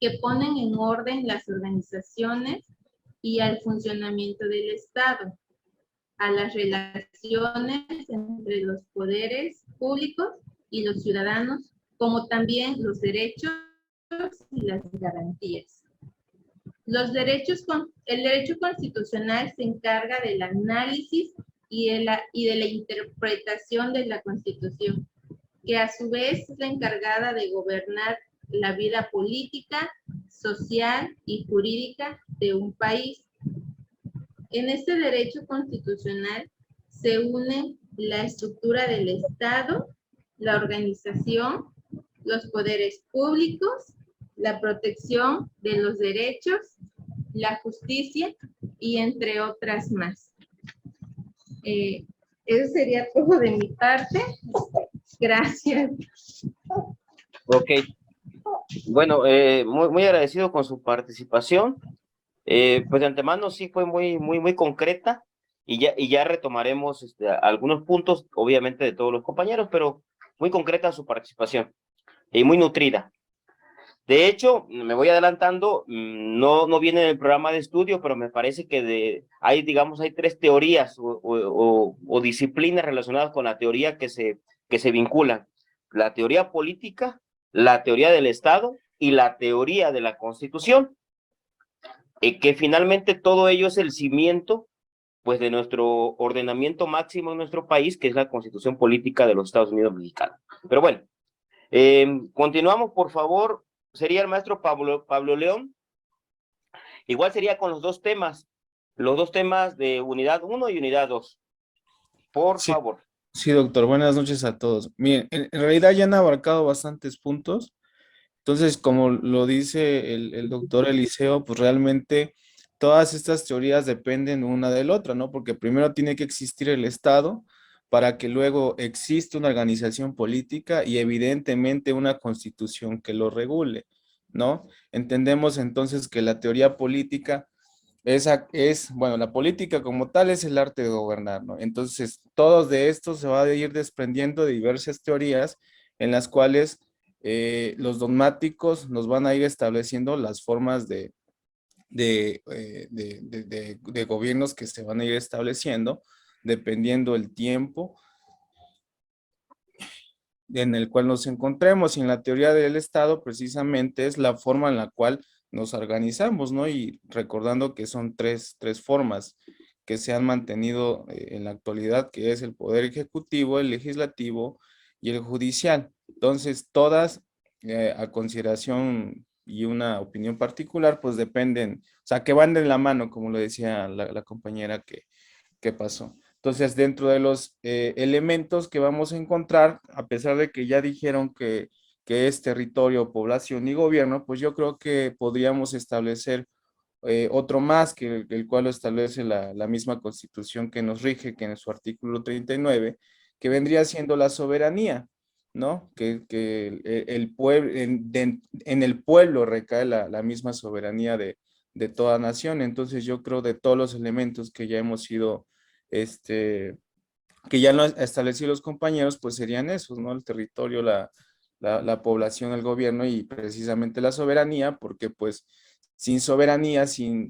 que ponen en orden las organizaciones y al funcionamiento del Estado, a las relaciones entre los poderes públicos y los ciudadanos, como también los derechos y las garantías. El derecho constitucional se encarga del análisis y de la interpretación de la Constitución, que a su vez es la encargada de gobernar la vida política, social y jurídica de un país. En este derecho constitucional se unen la estructura del Estado, la organización, los poderes públicos, la protección de los derechos, la justicia y entre otras más. Eso sería todo de mi parte. Gracias. Ok. Bueno, muy agradecido con su participación. Pues de antemano sí fue muy concreta y ya retomaremos algunos puntos, obviamente de todos los compañeros, pero muy concreta su participación y muy nutrida. De hecho, me voy adelantando, no viene en el programa de estudio, pero me parece que hay 3 teorías o disciplinas relacionadas con la teoría que se vinculan. La teoría política, la teoría del Estado y la teoría de la Constitución, que finalmente todo ello es el cimiento pues de nuestro ordenamiento máximo en nuestro país, que es la Constitución Política de los Estados Unidos Mexicanos. Pero bueno, continuamos, por favor. Sería el maestro Pablo León. Igual sería con los dos temas de unidad 1 y unidad 2. Por Sí, favor. sí, doctor. Buenas noches a todos. Miren, en realidad ya han abarcado bastantes puntos. Entonces, como lo dice el doctor Eliseo, pues realmente todas estas teorías dependen una de la otra, ¿no? Porque primero tiene que existir el Estado para que luego exista una organización política y evidentemente una constitución que lo regule, ¿no? Entendemos entonces que la teoría política bueno, la política como tal es el arte de gobernar, ¿no? Entonces, todos de estos se va a ir desprendiendo de diversas teorías en las cuales los dogmáticos nos van a ir estableciendo las formas de gobiernos que se van a ir estableciendo dependiendo el tiempo en el cual nos encontremos. Y en la teoría del Estado precisamente es la forma en la cual nos organizamos, ¿no? Y recordando que son tres formas que se han mantenido en la actualidad, que es el poder ejecutivo, el legislativo y el judicial. Entonces, todas a consideración y una opinión particular, pues dependen, o sea, que van de la mano, como lo decía la compañera que pasó. Entonces, dentro de los elementos que vamos a encontrar, a pesar de que ya dijeron que es territorio, población y gobierno, pues yo creo que podríamos establecer otro más, que el cual lo establece la misma Constitución que nos rige, que en su artículo 39, que vendría siendo la soberanía, ¿no? Que el pueblo, en el pueblo recae la misma soberanía de toda nación. Entonces yo creo de todos los elementos que ya hemos ido, que ya lo han establecido los compañeros, pues serían esos, ¿no? El territorio, la población, el gobierno y precisamente la soberanía, porque pues sin soberanía, sin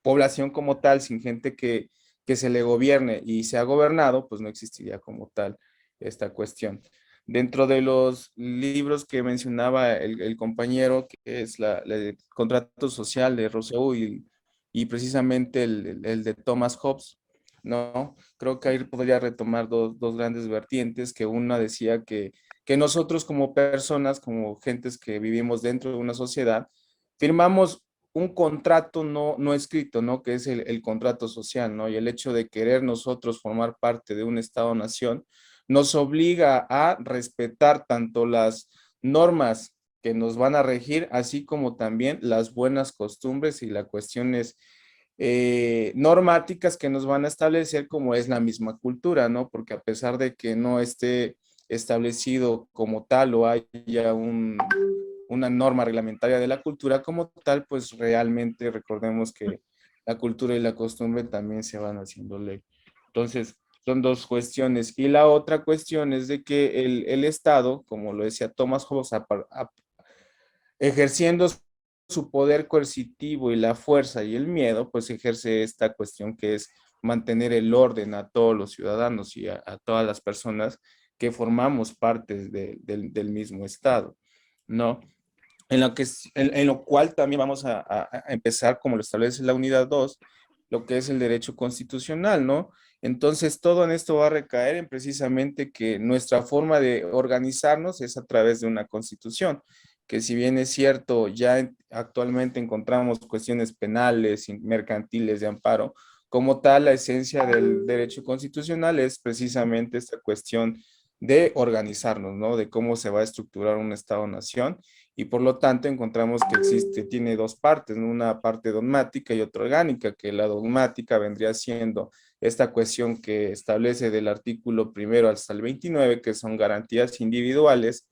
población como tal, sin gente que se le gobierne y sea gobernado, pues no existiría como tal esta cuestión. Dentro de los libros que mencionaba el compañero, que es el contrato social de Rousseau y precisamente el de Thomas Hobbes, ¿no? Creo que ahí podría retomar dos grandes vertientes, que una decía que nosotros como personas, como gentes que vivimos dentro de una sociedad, firmamos un contrato no escrito, ¿no? Que es el contrato social, ¿no? Y el hecho de querer nosotros formar parte de un Estado-nación nos obliga a respetar tanto las normas que nos van a regir, así como también las buenas costumbres y las cuestiones normáticas que nos van a establecer, como es la misma cultura, ¿no? Porque a pesar de que no esté establecido como tal o haya una norma reglamentaria de la cultura como tal, pues realmente recordemos que la cultura y la costumbre también se van haciendo ley. Entonces, son dos cuestiones. Y la otra cuestión es de que el Estado, como lo decía Thomas Hobbes, ejerciendo su poder coercitivo y la fuerza y el miedo, pues ejerce esta cuestión que es mantener el orden a todos los ciudadanos y a todas las personas que formamos parte del mismo Estado, ¿no? En lo cual también vamos a empezar, como lo establece la unidad 2, lo que es el derecho constitucional, ¿no? Entonces, todo en esto va a recaer en precisamente que nuestra forma de organizarnos es a través de una constitución, que si bien es cierto, actualmente encontramos cuestiones penales y mercantiles de amparo, como tal, la esencia del derecho constitucional es precisamente esta cuestión de organizarnos, ¿no? De cómo se va a estructurar un Estado-nación y por lo tanto encontramos que tiene dos partes, ¿no? Una parte dogmática y otra orgánica, que la dogmática vendría siendo esta cuestión que establece del artículo 1 hasta el 29, que son garantías individuales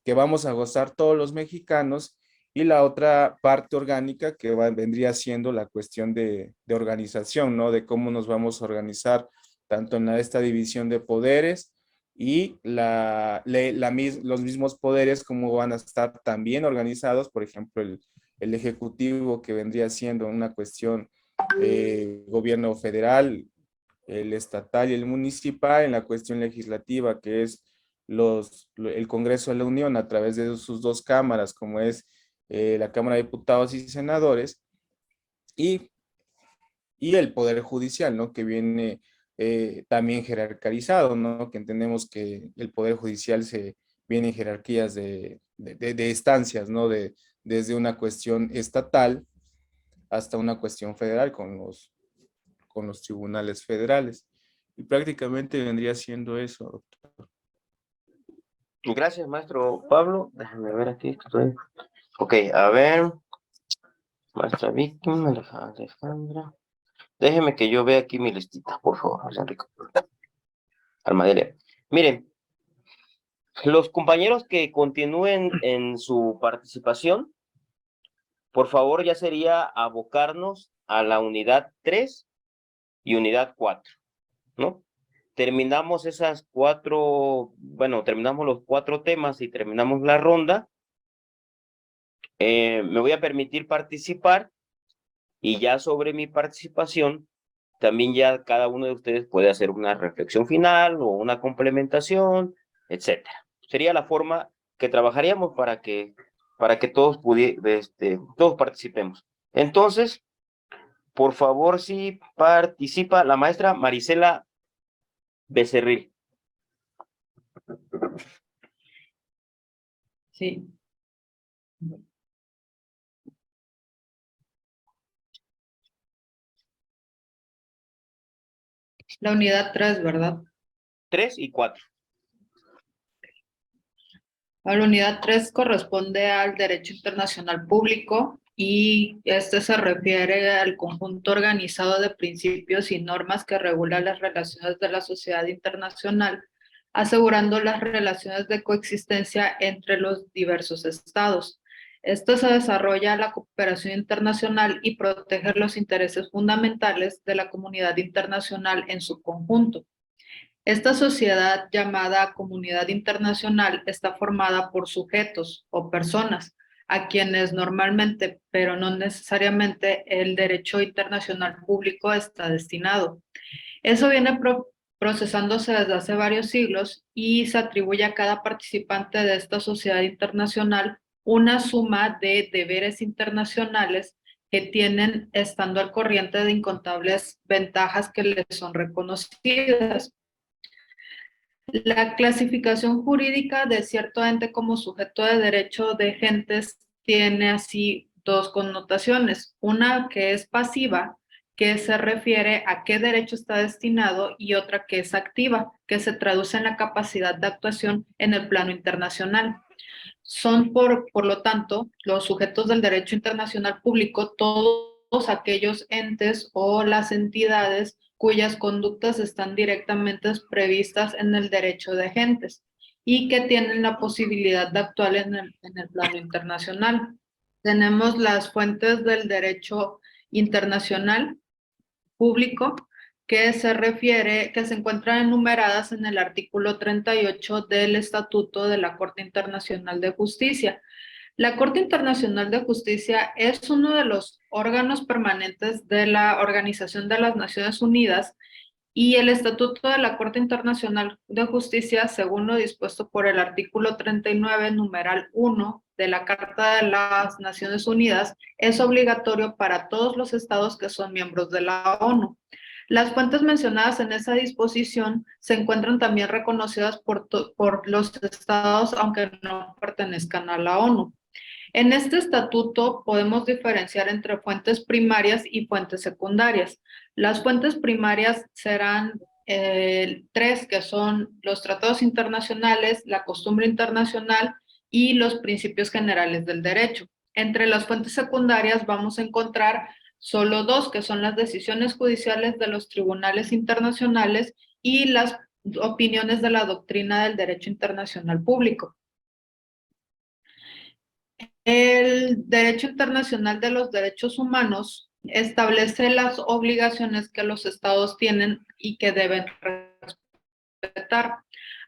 que vamos a gozar todos los mexicanos, y la otra parte orgánica que vendría siendo la cuestión de organización, ¿no? De cómo nos vamos a organizar tanto en esta división de poderes y los mismos poderes, cómo van a estar también organizados, por ejemplo, el ejecutivo, que vendría siendo una cuestión gobierno federal, el estatal y el municipal, en la cuestión legislativa, que es el Congreso de la Unión a través de sus dos cámaras, como es la Cámara de Diputados y Senadores, y el Poder Judicial, ¿no? Que viene también jerarquizado, ¿no? Que entendemos que el Poder Judicial se viene en jerarquías de estancias, ¿no? Desde una cuestión estatal hasta una cuestión federal con los tribunales federales. Y prácticamente vendría siendo eso, doctor. Gracias, maestro Pablo. Déjame ver aquí. Ok, a ver. Maestra víctima, Alejandra. Déjeme que yo vea aquí mi listita, por favor, José Enrique. Almadelia. Miren, los compañeros que continúen en su participación, por favor, ya sería abocarnos a la unidad 3 y unidad 4, ¿no? Terminamos esas 4, bueno, terminamos los 4 temas y terminamos la ronda. Me voy a permitir participar y ya sobre mi participación, también ya cada uno de ustedes puede hacer una reflexión final o una complementación, etcétera. Sería la forma que trabajaríamos para que todos todos participemos. Entonces, por favor, si participa la maestra Marisela Becerril. Sí. La unidad 3, ¿verdad? 3 y 4. La unidad 3 corresponde al derecho internacional público y este se refiere al conjunto organizado de principios y normas que regula las relaciones de la sociedad internacional, asegurando las relaciones de coexistencia entre los diversos estados. Esto se desarrolla la cooperación internacional y protege los intereses fundamentales de la comunidad internacional en su conjunto. Esta sociedad llamada comunidad internacional está formada por sujetos o personas a quienes normalmente, pero no necesariamente, el derecho internacional público está destinado. Eso viene procesándose desde hace varios siglos y se atribuye a cada participante de esta sociedad internacional una suma de deberes internacionales que tienen estando al corriente de incontables ventajas que les son reconocidas. La clasificación jurídica de cierto ente como sujeto de derecho de gentes tiene así dos connotaciones. Una que es pasiva, que se refiere a qué derecho está destinado, y otra que es activa, que se traduce en la capacidad de actuación en el plano internacional. Son, por lo tanto, los sujetos del derecho internacional público todos aquellos entes o las entidades cuyas conductas están directamente previstas en el derecho de gentes y que tienen la posibilidad de actuar en el plano internacional. Tenemos las fuentes del derecho internacional público, que se encuentran enumeradas en el artículo 38 del Estatuto de la Corte Internacional de Justicia. La Corte Internacional de Justicia es uno de los órganos permanentes de la Organización de las Naciones Unidas, y el Estatuto de la Corte Internacional de Justicia, según lo dispuesto por el artículo 39, numeral 1, de la Carta de las Naciones Unidas es obligatorio para todos los estados que son miembros de la ONU. Las fuentes mencionadas en esa disposición se encuentran también reconocidas por los estados, aunque no pertenezcan a la ONU. En este estatuto podemos diferenciar entre fuentes primarias y fuentes secundarias. Las fuentes primarias serán tres, que son los tratados internacionales, la costumbre internacional y los principios generales del derecho. Entre las fuentes secundarias vamos a encontrar solo dos, que son las decisiones judiciales de los tribunales internacionales y las opiniones de la doctrina del derecho internacional público. El derecho internacional de los derechos humanos establece las obligaciones que los estados tienen y que deben respetar.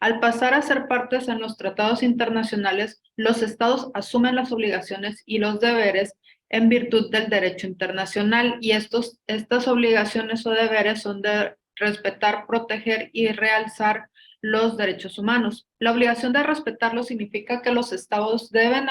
Al pasar a ser partes en los tratados internacionales, los estados asumen las obligaciones y los deberes en virtud del derecho internacional, y estas obligaciones o deberes son de respetar, proteger y realzar los derechos humanos. La obligación de respetarlos significa que los estados deben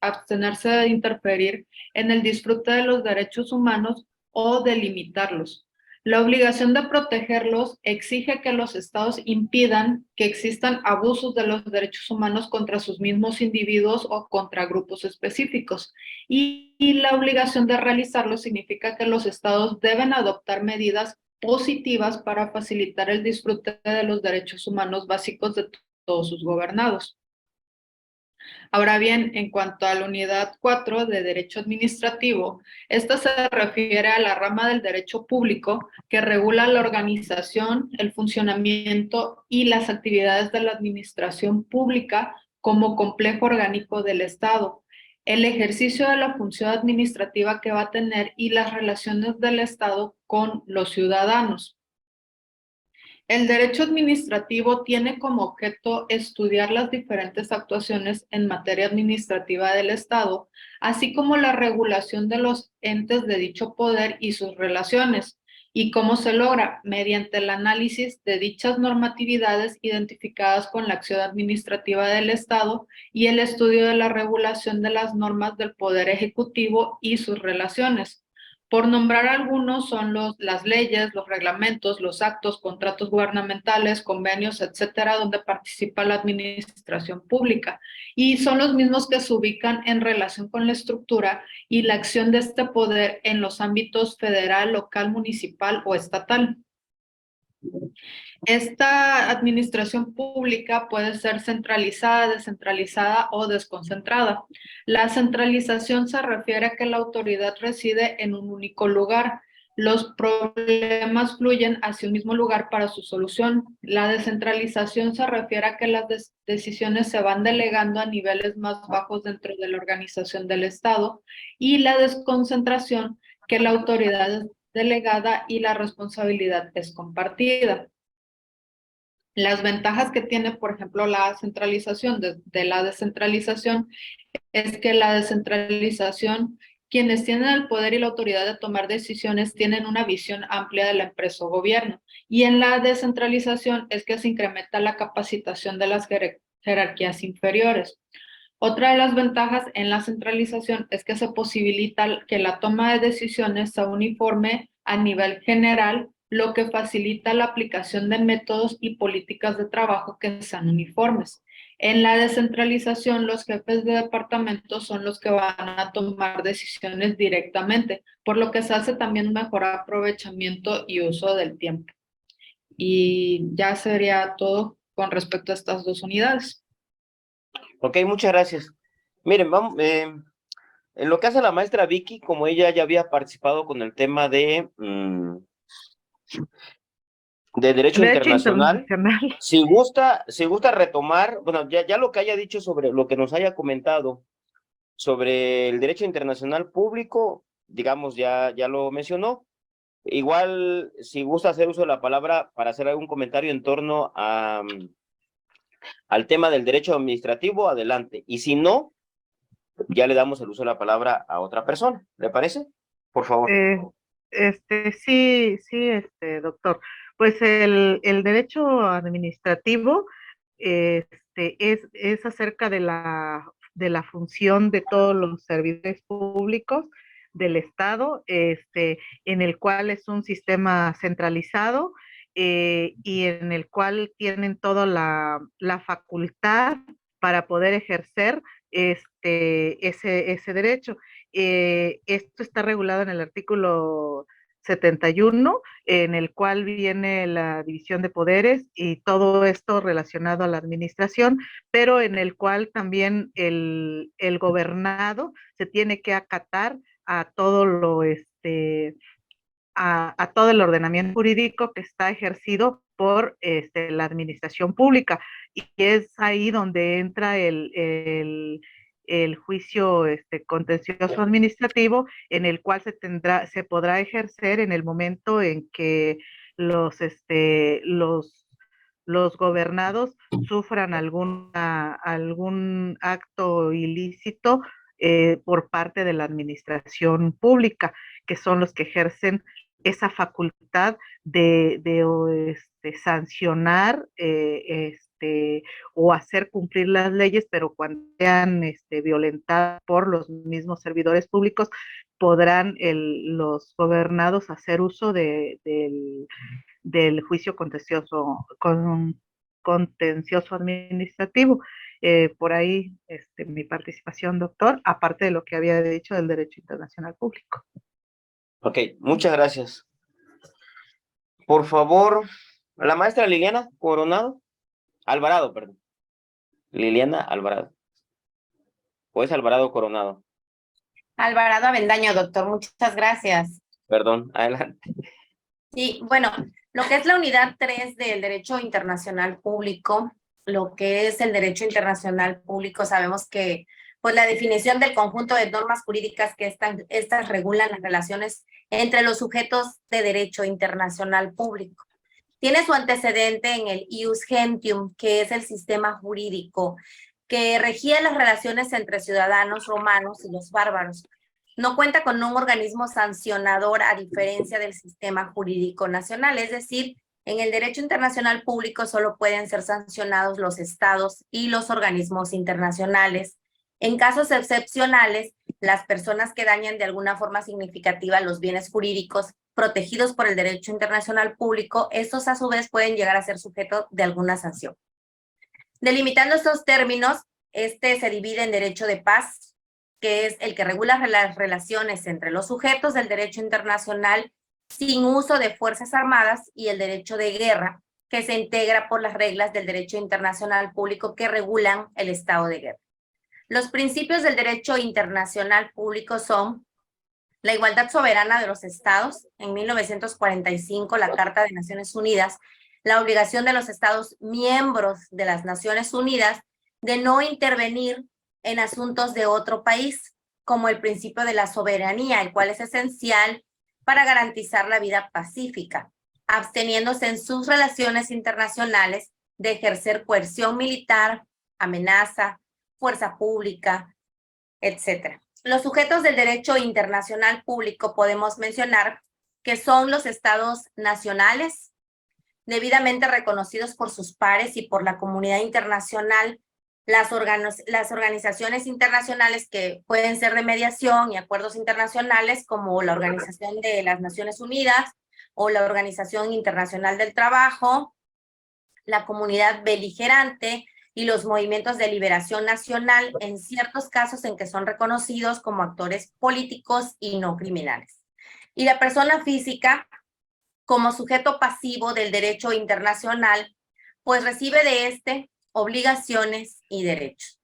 abstenerse de interferir en el disfrute de los derechos humanos o de limitarlos. La obligación de protegerlos exige que los estados impidan que existan abusos de los derechos humanos contra sus mismos individuos o contra grupos específicos. Y la obligación de realizarlo significa que los estados deben adoptar medidas positivas para facilitar el disfrute de los derechos humanos básicos de todos sus gobernados. Ahora bien, en cuanto a la unidad 4 de Derecho Administrativo, esta se refiere a la rama del derecho público que regula la organización, el funcionamiento y las actividades de la administración pública como complejo orgánico del Estado, el ejercicio de la función administrativa que va a tener y las relaciones del Estado con los ciudadanos. El derecho administrativo tiene como objeto estudiar las diferentes actuaciones en materia administrativa del Estado, así como la regulación de los entes de dicho poder y sus relaciones, y cómo se logra mediante el análisis de dichas normatividades identificadas con la acción administrativa del Estado y el estudio de la regulación de las normas del Poder Ejecutivo y sus relaciones. Por nombrar algunos son las leyes, los reglamentos, los actos, contratos gubernamentales, convenios, etcétera, donde participa la administración pública. Y son los mismos que se ubican en relación con la estructura y la acción de este poder en los ámbitos federal, local, municipal o estatal. Esta administración pública puede ser centralizada, descentralizada o desconcentrada. La centralización se refiere a que la autoridad reside en un único lugar. Los problemas fluyen hacia un mismo lugar para su solución. La descentralización se refiere a que las decisiones se van delegando a niveles más bajos dentro de la organización del Estado, y la desconcentración, que la autoridad es delegada y la responsabilidad es compartida. Las ventajas que tiene, por ejemplo, la centralización de la descentralización es que la descentralización, quienes tienen el poder y la autoridad de tomar decisiones tienen una visión amplia de la empresa o gobierno. Y en la descentralización es que se incrementa la capacitación de las jerarquías inferiores. Otra de las ventajas en la centralización es que se posibilita que la toma de decisiones sea uniforme a nivel general, lo que facilita la aplicación de métodos y políticas de trabajo que sean uniformes. En la descentralización, los jefes de departamento son los que van a tomar decisiones directamente, por lo que se hace también un mejor aprovechamiento y uso del tiempo. Y ya sería todo con respecto a estas dos unidades. Ok, muchas gracias. Miren, vamos, en lo que hace la maestra Vicky, como ella ya había participado con el tema de derecho internacional, si gusta retomar, bueno, ya lo que haya dicho sobre lo que nos haya comentado sobre el derecho internacional público, digamos, ya lo mencionó. Igual, si gusta hacer uso de la palabra para hacer algún comentario en torno al tema del derecho administrativo, adelante. Y si no, ya le damos el uso de la palabra a otra persona. ¿Le parece? Por favor. Sí, doctor. Pues el derecho administrativo es acerca de la la función de todos los servidores públicos del Estado, en el cual es un sistema centralizado y en el cual tienen toda la facultad para poder ejercer ese derecho. Esto está regulado en el artículo 71, en el cual viene la división de poderes y todo esto relacionado a la administración, pero en el cual también el gobernado se tiene que acatar a todo a todo el ordenamiento jurídico que está ejercido por la administración pública, y es ahí donde entra el juicio contencioso administrativo, en el cual se podrá ejercer en el momento en que los gobernados sufran algún acto ilícito por parte de la administración pública, que son los que ejercen esa facultad de sancionar o hacer cumplir las leyes, pero cuando sean violentadas por los mismos servidores públicos, podrán los gobernados hacer uso del juicio contencioso administrativo. Por ahí mi participación, doctor, aparte de lo que había dicho del derecho internacional público. Ok, muchas gracias. Por favor, la maestra Liliana Alvarado, perdón. Liliana Alvarado. ¿O es Alvarado Coronado? Alvarado Avendaño, doctor, muchas gracias. Perdón, adelante. Sí, bueno, lo que es la unidad 3 del derecho internacional público, lo que es el derecho internacional público, sabemos que pues la definición del conjunto de normas jurídicas que estas regulan las relaciones entre los sujetos de derecho internacional público. Tiene su antecedente en el ius gentium, que es el sistema jurídico que regía las relaciones entre ciudadanos romanos y los bárbaros. No cuenta con un organismo sancionador a diferencia del sistema jurídico nacional, es decir, en el derecho internacional público solo pueden ser sancionados los estados y los organismos internacionales. En casos excepcionales, las personas que dañan de alguna forma significativa los bienes jurídicos protegidos por el derecho internacional público, estos a su vez pueden llegar a ser sujetos de alguna sanción. Delimitando estos términos, se divide en derecho de paz, que es el que regula las relaciones entre los sujetos del derecho internacional sin uso de fuerzas armadas, y el derecho de guerra, que se integra por las reglas del derecho internacional público que regulan el estado de guerra. Los principios del derecho internacional público son la igualdad soberana de los estados, en 1945 la Carta de Naciones Unidas, la obligación de los estados miembros de las Naciones Unidas de no intervenir en asuntos de otro país, como el principio de la soberanía, el cual es esencial para garantizar la vida pacífica, absteniéndose en sus relaciones internacionales de ejercer coerción militar, amenaza, fuerza pública, etc. Los sujetos del derecho internacional público podemos mencionar que son los estados nacionales, debidamente reconocidos por sus pares y por la comunidad internacional, las organizaciones internacionales que pueden ser de mediación y acuerdos internacionales, como la Organización de las Naciones Unidas o la Organización Internacional del Trabajo, la comunidad beligerante y los movimientos de liberación nacional, en ciertos casos en que son reconocidos como actores políticos y no criminales. Y la persona física, como sujeto pasivo del derecho internacional, pues recibe de obligaciones y derechos.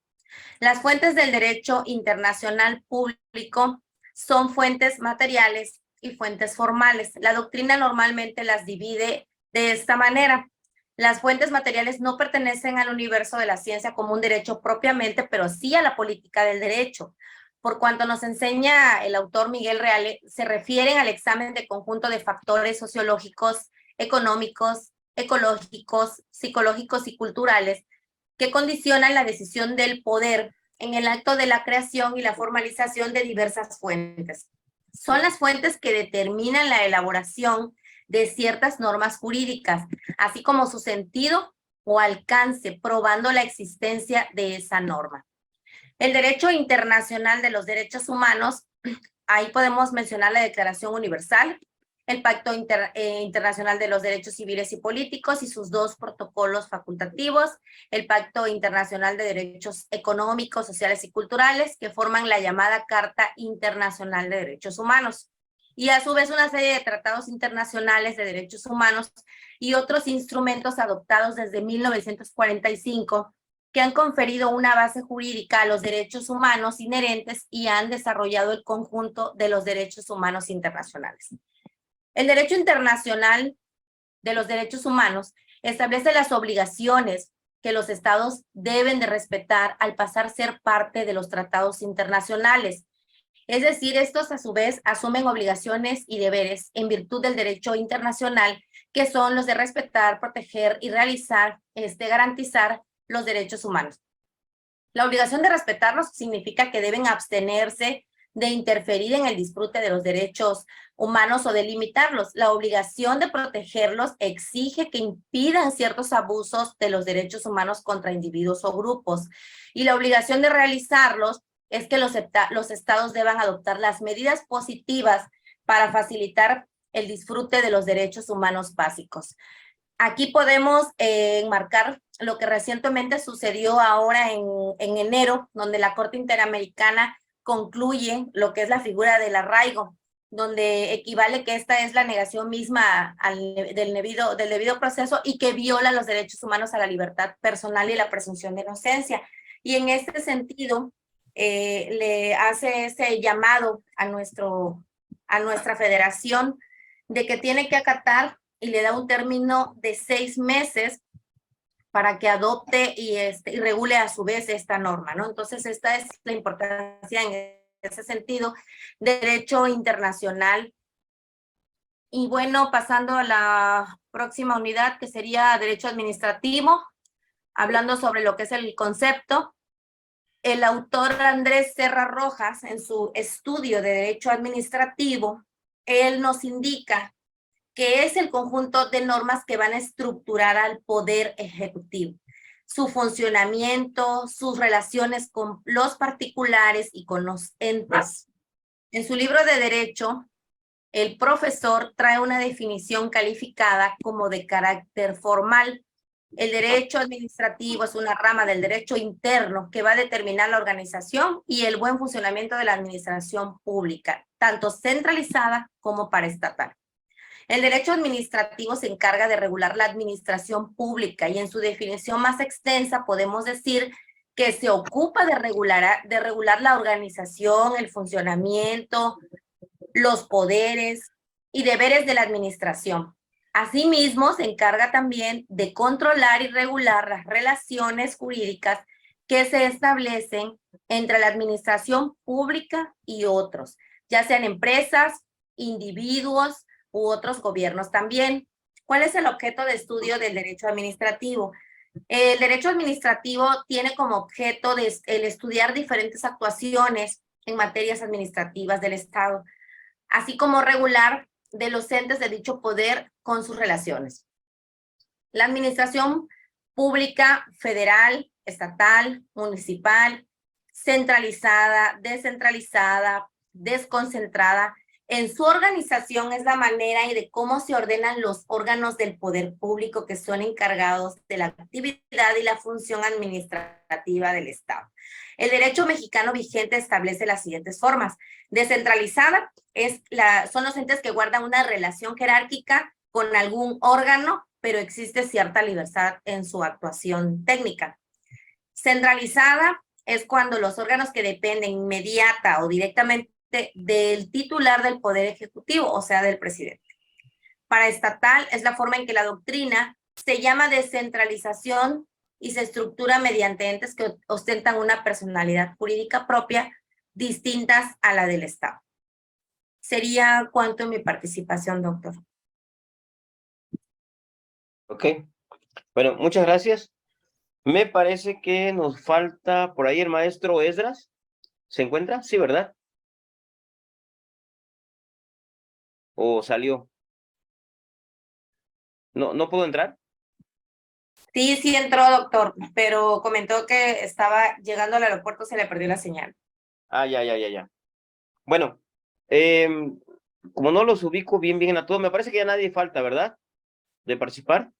Las fuentes del derecho internacional público son fuentes materiales y fuentes formales. La doctrina normalmente las divide de esta manera. Las fuentes materiales no pertenecen al universo de la ciencia como un derecho propiamente, pero sí a la política del derecho. Por cuanto nos enseña el autor Miguel Reale, se refieren al examen de conjunto de factores sociológicos, económicos, ecológicos, psicológicos y culturales que condicionan la decisión del poder en el acto de la creación y la formalización de diversas fuentes. Son las fuentes que determinan la elaboración de ciertas normas jurídicas, así como su sentido o alcance, probando la existencia de esa norma. El derecho internacional de los derechos humanos, ahí podemos mencionar la Declaración Universal, el Pacto Internacional de los Derechos Civiles y Políticos y sus 2 protocolos facultativos, el Pacto Internacional de Derechos Económicos, Sociales y Culturales, que forman la llamada Carta Internacional de Derechos Humanos, y a su vez una serie de tratados internacionales de derechos humanos y otros instrumentos adoptados desde 1945 que han conferido una base jurídica a los derechos humanos inherentes y han desarrollado el conjunto de los derechos humanos internacionales. El derecho internacional de los derechos humanos establece las obligaciones que los estados deben de respetar al pasar a ser parte de los tratados internacionales. Es decir, estos a su vez asumen obligaciones y deberes en virtud del derecho internacional, que son los de respetar, proteger y realizar, garantizar los derechos humanos. La obligación de respetarlos significa que deben abstenerse de interferir en el disfrute de los derechos humanos o de limitarlos. La obligación de protegerlos exige que impidan ciertos abusos de los derechos humanos contra individuos o grupos. Y la obligación de realizarlos es que los estados deban adoptar las medidas positivas para facilitar el disfrute de los derechos humanos básicos. Aquí podemos enmarcar lo que recientemente sucedió ahora en enero, donde la Corte Interamericana concluye lo que es la figura del arraigo, donde equivale que esta es la negación misma del debido proceso y que viola los derechos humanos a la libertad personal y la presunción de inocencia. Y en este sentido, le hace ese llamado a nuestra federación de que tiene que acatar y le da un término de 6 meses para que adopte y regule a su vez esta norma, ¿no? Entonces, esta es la importancia en ese sentido de derecho internacional. Y bueno, pasando a la próxima unidad, que sería derecho administrativo, hablando sobre lo que es el concepto. El autor Andrés Serra Rojas, en su estudio de derecho administrativo, él nos indica que es el conjunto de normas que van a estructurar al poder ejecutivo, su funcionamiento, sus relaciones con los particulares y con los entes. En su libro de Derecho, el profesor trae una definición calificada como de carácter formal. El derecho administrativo es una rama del derecho interno que va a determinar la organización y el buen funcionamiento de la administración pública, tanto centralizada como paraestatal. El derecho administrativo se encarga de regular la administración pública y en su definición más extensa podemos decir que se ocupa de regular la organización, el funcionamiento, los poderes y deberes de la administración. Asimismo, se encarga también de controlar y regular las relaciones jurídicas que se establecen entre la administración pública y otros, ya sean empresas, individuos, u otros gobiernos también. ¿Cuál es el objeto de estudio del derecho administrativo? El derecho administrativo tiene como objeto el estudiar diferentes actuaciones en materias administrativas del Estado, así como regular de los entes de dicho poder con sus relaciones. La administración pública, federal, estatal, municipal, centralizada, descentralizada, desconcentrada, en su organización es la manera y de cómo se ordenan los órganos del poder público que son encargados de la actividad y la función administrativa del Estado. El derecho mexicano vigente establece las siguientes formas. Descentralizada son los entes que guardan una relación jerárquica con algún órgano, pero existe cierta libertad en su actuación técnica. Centralizada es cuando los órganos que dependen inmediata o directamente del titular del Poder Ejecutivo, o sea, del presidente. Paraestatal es la forma en que la doctrina se llama descentralización y se estructura mediante entes que ostentan una personalidad jurídica propia distintas a la del Estado. Sería cuanto en mi participación, doctor. Ok. Bueno, muchas gracias. Me parece que nos falta por ahí el maestro Esdras. ¿Se encuentra? Sí, ¿verdad? ¿O salió? ¿No puedo entrar? Sí, sí entró, doctor, pero comentó que estaba llegando al aeropuerto, se le perdió la señal. Ah, ya. Bueno, como no los ubico bien a todos, me parece que ya nadie falta, ¿verdad? De participar.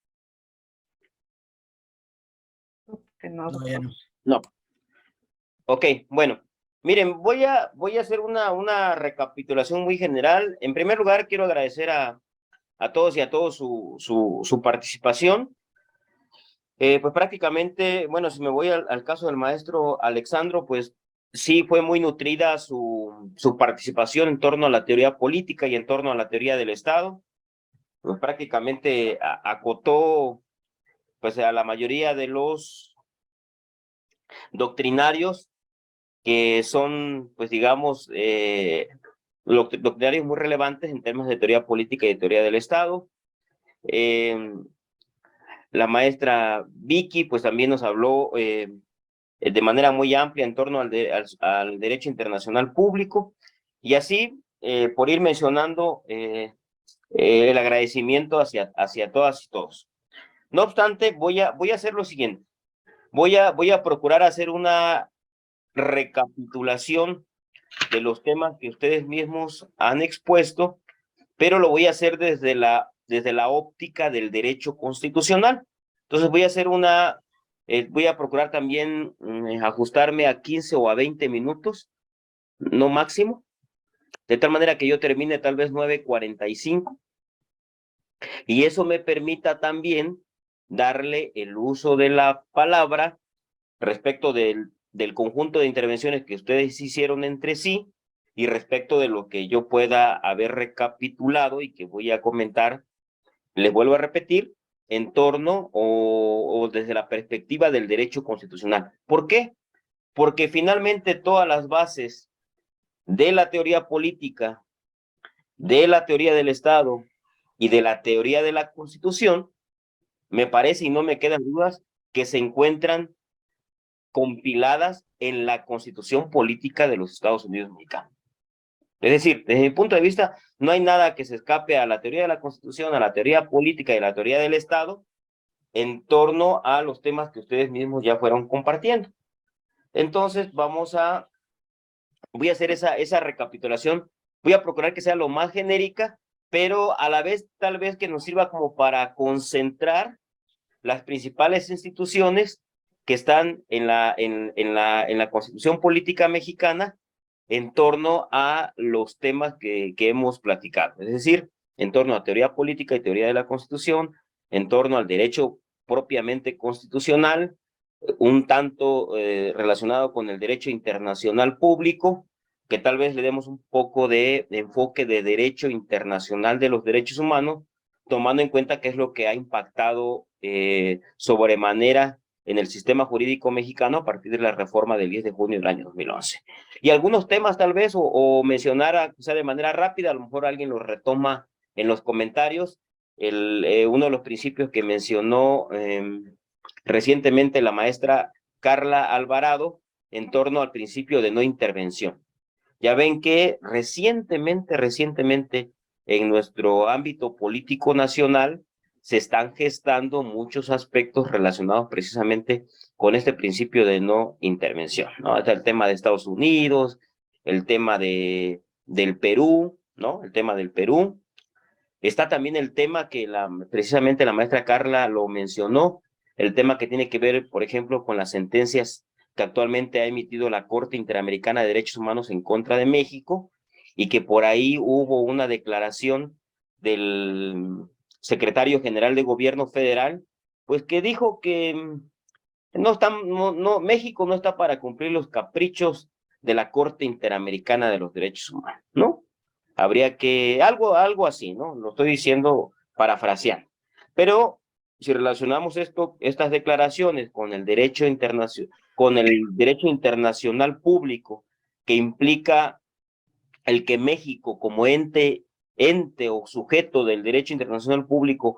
Que no, No, ya no. No. Ok, bueno. Miren, voy a hacer una recapitulación muy general. En primer lugar, quiero agradecer a todos y a todos su participación. Pues prácticamente, bueno, si me voy al caso del maestro Alexandro, pues sí fue muy nutrida su participación en torno a la teoría política y en torno a la teoría del Estado. Pues prácticamente acotó pues a la mayoría de los doctrinarios que son, pues digamos, doctrinarios muy relevantes en temas de teoría política y de teoría del Estado. La maestra Vicky, pues también nos habló de manera muy amplia en torno al derecho internacional público, y así, por ir mencionando el agradecimiento hacia todas y todos. No obstante, voy a hacer lo siguiente. Voy a procurar hacer una recapitulación de los temas que ustedes mismos han expuesto, pero lo voy a hacer desde la óptica del derecho constitucional. Entonces voy a hacer voy a procurar también ajustarme a 15 o a 20 minutos, no máximo, de tal manera que yo termine tal vez 9:45, y eso me permita también darle el uso de la palabra respecto del conjunto de intervenciones que ustedes hicieron entre sí y respecto de lo que yo pueda haber recapitulado y que voy a comentar. Les vuelvo a repetir, en torno o desde la perspectiva del derecho constitucional. ¿Por qué? Porque finalmente todas las bases de la teoría política, de la teoría del Estado y de la teoría de la Constitución, me parece y no me quedan dudas que se encuentran compiladas en la Constitución Política de los Estados Unidos Mexicanos. Es decir, desde mi punto de vista, no hay nada que se escape a la teoría de la Constitución, a la teoría política y a la teoría del Estado en torno a los temas que ustedes mismos ya fueron compartiendo. Entonces, voy a hacer esa recapitulación. Voy a procurar que sea lo más genérica, pero a la vez tal vez que nos sirva como para concentrar las principales instituciones que están en la Constitución Política Mexicana en torno a los temas que hemos platicado. Es decir, en torno a teoría política y teoría de la Constitución, en torno al derecho propiamente constitucional, un tanto relacionado con el derecho internacional público, que tal vez le demos un poco de enfoque de derecho internacional de los derechos humanos, tomando en cuenta qué es lo que ha impactado sobremanera en el sistema jurídico mexicano a partir de la reforma del 10 de junio del año 2011. Y algunos temas tal vez, o mencionar, o sea, de manera rápida, a lo mejor alguien los retoma en los comentarios, uno de los principios que mencionó recientemente la maestra Carla Alvarado en torno al principio de no intervención. Ya ven que recientemente en nuestro ámbito político nacional se están gestando muchos aspectos relacionados precisamente con este principio de no intervención, ¿no? Está el tema de Estados Unidos, el tema del Perú, ¿no? El tema del Perú. Está también el tema que precisamente la maestra Carla lo mencionó, el tema que tiene que ver, por ejemplo, con las sentencias que actualmente ha emitido la Corte Interamericana de Derechos Humanos en contra de México, y que por ahí hubo una declaración del secretario general de Gobierno Federal, pues que dijo que México no está para cumplir los caprichos de la Corte Interamericana de los Derechos Humanos, ¿no? Habría que, algo así, ¿no? Lo estoy diciendo parafraseando. Pero si relacionamos estas declaraciones con el derecho internacional público, que implica el que México como ente o sujeto del derecho internacional público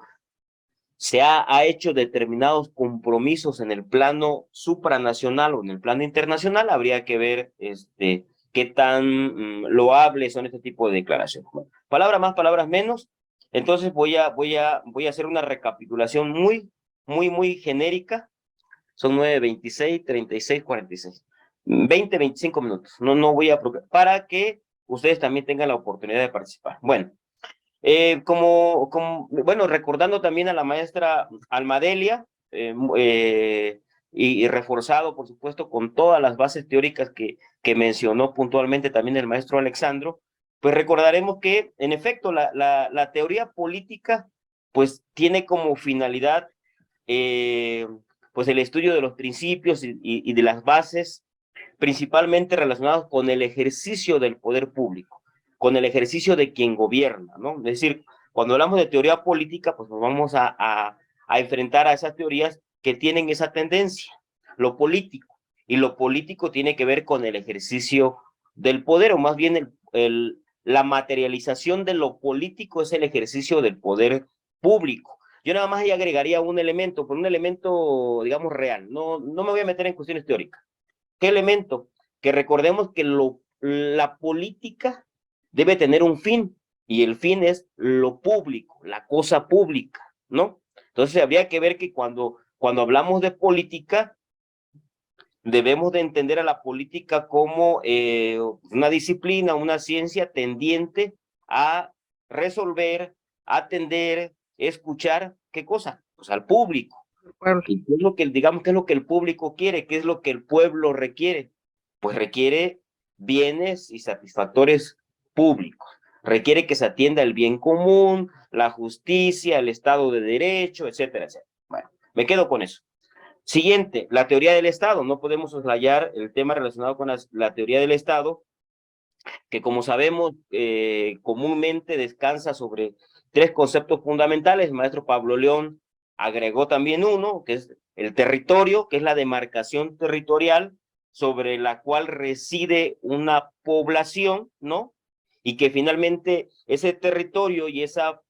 ha hecho determinados compromisos en el plano supranacional o en el plano internacional, habría que ver qué tan loables son este tipo de declaraciones. Palabras más, palabras menos. Entonces voy a hacer una recapitulación muy muy genérica. Son 9:26, 36, 46. 20, 25 minutos. No voy a... Para que ustedes también tengan la oportunidad de participar. Bueno, bueno, recordando también a la maestra Almadelia, y reforzado, por supuesto, con todas las bases teóricas que mencionó puntualmente también el maestro Alexandro, pues recordaremos que, en efecto, la teoría política, pues tiene como finalidad, pues el estudio de los principios y de las bases, principalmente relacionados con el ejercicio del poder público, con el ejercicio de quien gobierna, ¿no? Es decir, cuando hablamos de teoría política, pues nos vamos a enfrentar a esas teorías que tienen esa tendencia, lo político, y lo político tiene que ver con el ejercicio del poder, o más bien la materialización de lo político es el ejercicio del poder público. Yo nada más ahí agregaría un elemento, por un elemento, digamos, real, no me voy a meter en cuestiones teóricas. ¿Qué elemento? Que recordemos que la política debe tener un fin, y el fin es lo público, la cosa pública, ¿no? Entonces habría que ver que cuando hablamos de política, debemos de entender a la política como una disciplina, una ciencia tendiente a resolver, atender, escuchar, ¿qué cosa? Pues al público. ¿Y qué es lo que, digamos, qué es lo que el público quiere? ¿Qué es lo que el pueblo requiere? Pues requiere bienes y satisfactores públicos. Requiere que se atienda el bien común, la justicia, el Estado de Derecho, etcétera, etcétera. Bueno, me quedo con eso. Siguiente, la teoría del Estado. No podemos soslayar el tema relacionado con la teoría del Estado, que como sabemos, comúnmente descansa sobre tres conceptos fundamentales. El maestro Pablo León agregó también uno, que es el territorio, que es la demarcación territorial sobre la cual reside una población, ¿no? Y que finalmente ese territorio y esa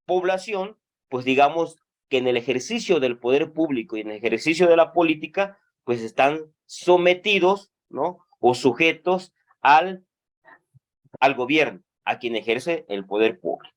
población, pues digamos que en el ejercicio del poder público y en el ejercicio de la política, pues están sometidos, ¿no? O sujetos al gobierno, a quien ejerce el poder público.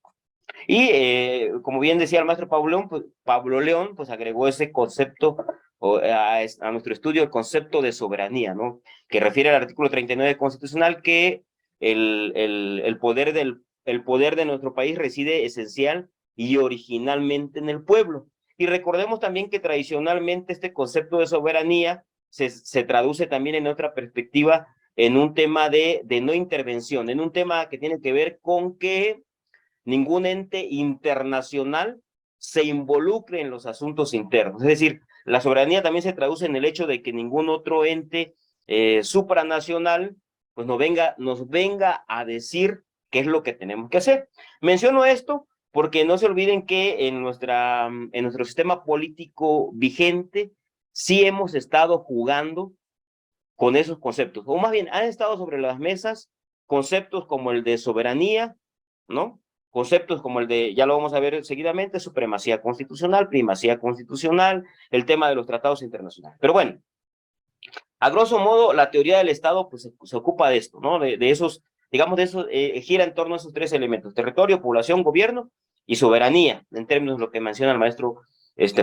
Y como bien decía el maestro Pablo León, pues agregó ese concepto a nuestro estudio, el concepto de soberanía, ¿no? Que refiere al artículo 39 constitucional, que el poder de nuestro país reside esencial y originalmente en el pueblo. Y recordemos también que tradicionalmente este concepto de soberanía se traduce también en otra perspectiva en un tema de no intervención, en un tema que tiene que ver con que ningún ente internacional se involucre en los asuntos internos. Es decir, la soberanía también se traduce en el hecho de que ningún otro ente supranacional pues nos venga a decir qué es lo que tenemos que hacer. Menciono esto porque no se olviden que en nuestro sistema político vigente sí hemos estado jugando con esos conceptos, o más bien han estado sobre las mesas conceptos como el de soberanía, ¿no? Conceptos como el de, ya lo vamos a ver seguidamente, supremacía constitucional, primacía constitucional, el tema de los tratados internacionales. Pero bueno, a grosso modo, la teoría del Estado pues se ocupa de esto, ¿no? De esos, digamos, de esos, gira en torno a esos tres elementos: territorio, población, gobierno y soberanía, en términos de lo que menciona el maestro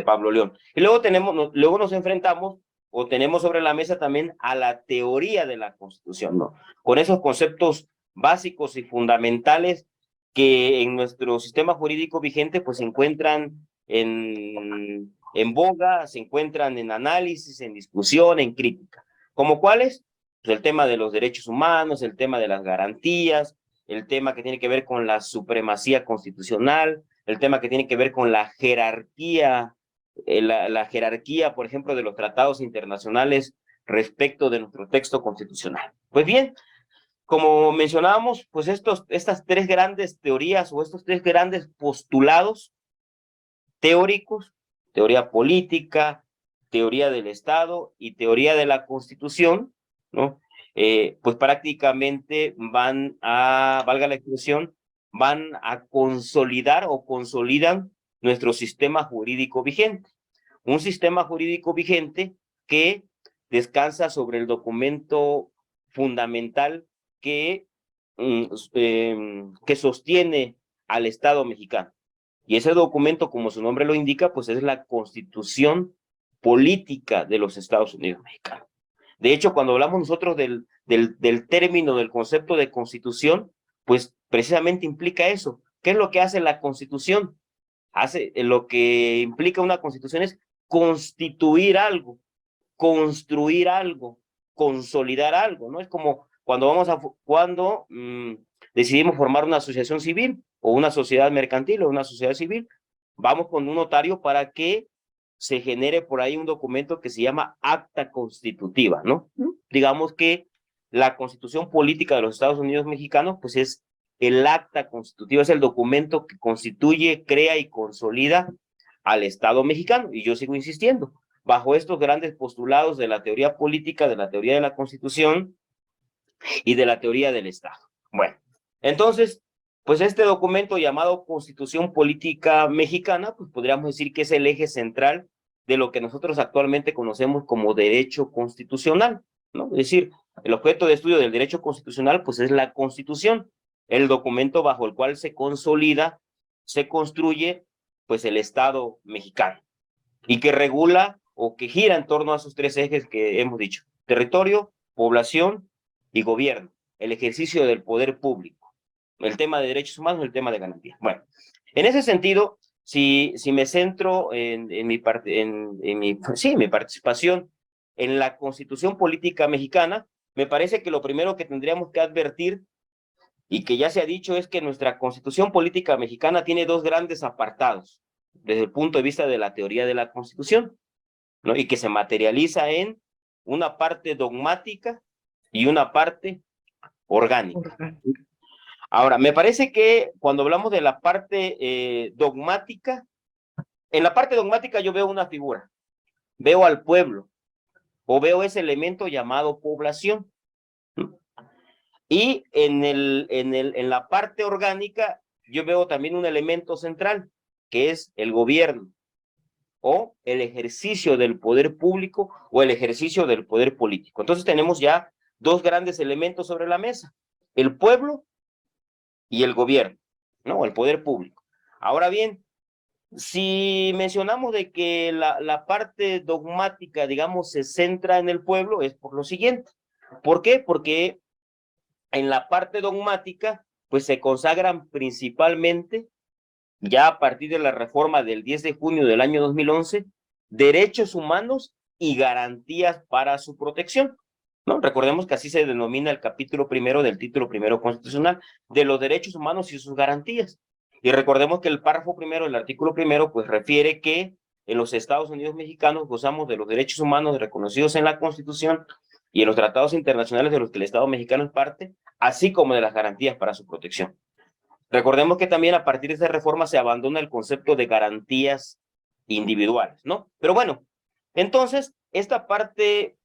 Pablo León. Y luego nos enfrentamos o tenemos sobre la mesa también a la teoría de la Constitución, ¿no? Con esos conceptos básicos y fundamentales que en nuestro sistema jurídico vigente pues se encuentran en boga, se encuentran en análisis, en discusión, en crítica. ¿Como cuáles? Pues el tema de los derechos humanos, el tema de las garantías, el tema que tiene que ver con la supremacía constitucional, el tema que tiene que ver con la jerarquía, la jerarquía, por ejemplo, de los tratados internacionales respecto de nuestro texto constitucional. Pues bien, como mencionábamos, pues estas tres grandes teorías o estos tres grandes postulados teóricos, teoría política, teoría del Estado y teoría de la Constitución, ¿no? Pues prácticamente valga la expresión, van a consolidar o consolidan nuestro sistema jurídico vigente. Un sistema jurídico vigente que descansa sobre el documento fundamental que sostiene al Estado mexicano. Y ese documento, como su nombre lo indica, pues es la Constitución Política de los Estados Unidos Mexicanos. De hecho, cuando hablamos nosotros del término, del concepto de constitución, pues precisamente implica eso. ¿Qué es lo que hace la constitución? Lo que implica una constitución es constituir algo, construir algo, consolidar algo, ¿no? Es como cuando decidimos formar una asociación civil o una sociedad mercantil o una sociedad civil, vamos con un notario para que se genere por ahí un documento que se llama acta constitutiva, ¿no? Digamos que la Constitución Política de los Estados Unidos Mexicanos, pues es el acta constitutiva, es el documento que constituye, crea y consolida al Estado mexicano. Y yo sigo insistiendo, bajo estos grandes postulados de la teoría política, de la teoría de la Constitución y de la teoría del Estado. Bueno, entonces, pues este documento llamado Constitución Política Mexicana, pues podríamos decir que es el eje central de lo que nosotros actualmente conocemos como derecho constitucional, ¿no? Es decir, el objeto de estudio del derecho constitucional, pues es la Constitución, el documento bajo el cual se consolida, se construye, pues el Estado mexicano, y que regula o que gira en torno a esos tres ejes que hemos dicho: territorio, población y gobierno, el ejercicio del poder público, el tema de derechos humanos, el tema de garantías. Bueno, en ese sentido, si me centro en mi participación en la Constitución Política Mexicana, me parece que lo primero que tendríamos que advertir, y que ya se ha dicho, es que nuestra Constitución Política Mexicana tiene dos grandes apartados desde el punto de vista de la teoría de la Constitución, ¿no? Y que se materializa en una parte dogmática y una parte orgánica. Ahora, me parece que cuando hablamos de la parte dogmática, en la parte dogmática yo veo una figura, veo al pueblo, o veo ese elemento llamado población. Y en la parte orgánica yo veo también un elemento central, que es el gobierno, o el ejercicio del poder público, o el ejercicio del poder político. Entonces tenemos ya dos grandes elementos sobre la mesa: el pueblo y el gobierno, ¿no? El poder público. Ahora bien, si mencionamos de que la parte dogmática, digamos, se centra en el pueblo, es por lo siguiente. ¿Por qué? Porque en la parte dogmática, pues se consagran principalmente, ya a partir de la reforma del 10 de junio del año 2011, derechos humanos y garantías para su protección, ¿no? Recordemos que así se denomina el capítulo primero del título primero constitucional, de los derechos humanos y sus garantías. Y recordemos que el párrafo primero del artículo primero, pues refiere que en los Estados Unidos mexicanos gozamos de los derechos humanos reconocidos en la Constitución y en los tratados internacionales de los que el Estado mexicano es parte, así como de las garantías para su protección. Recordemos que también a partir de esa reforma se abandona el concepto de garantías individuales, ¿no? Pero bueno, entonces, esta parte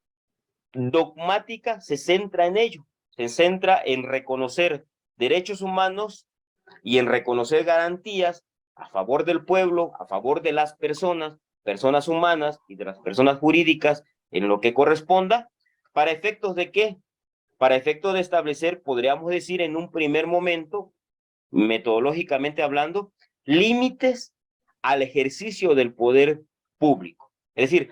dogmática se centra en ello, se centra en reconocer derechos humanos y en reconocer garantías a favor del pueblo, a favor de las personas humanas y de las personas jurídicas, en lo que corresponda. ¿Para efectos de qué? Para efectos de establecer, podríamos decir en un primer momento, metodológicamente hablando, límites al ejercicio del poder público. Es decir,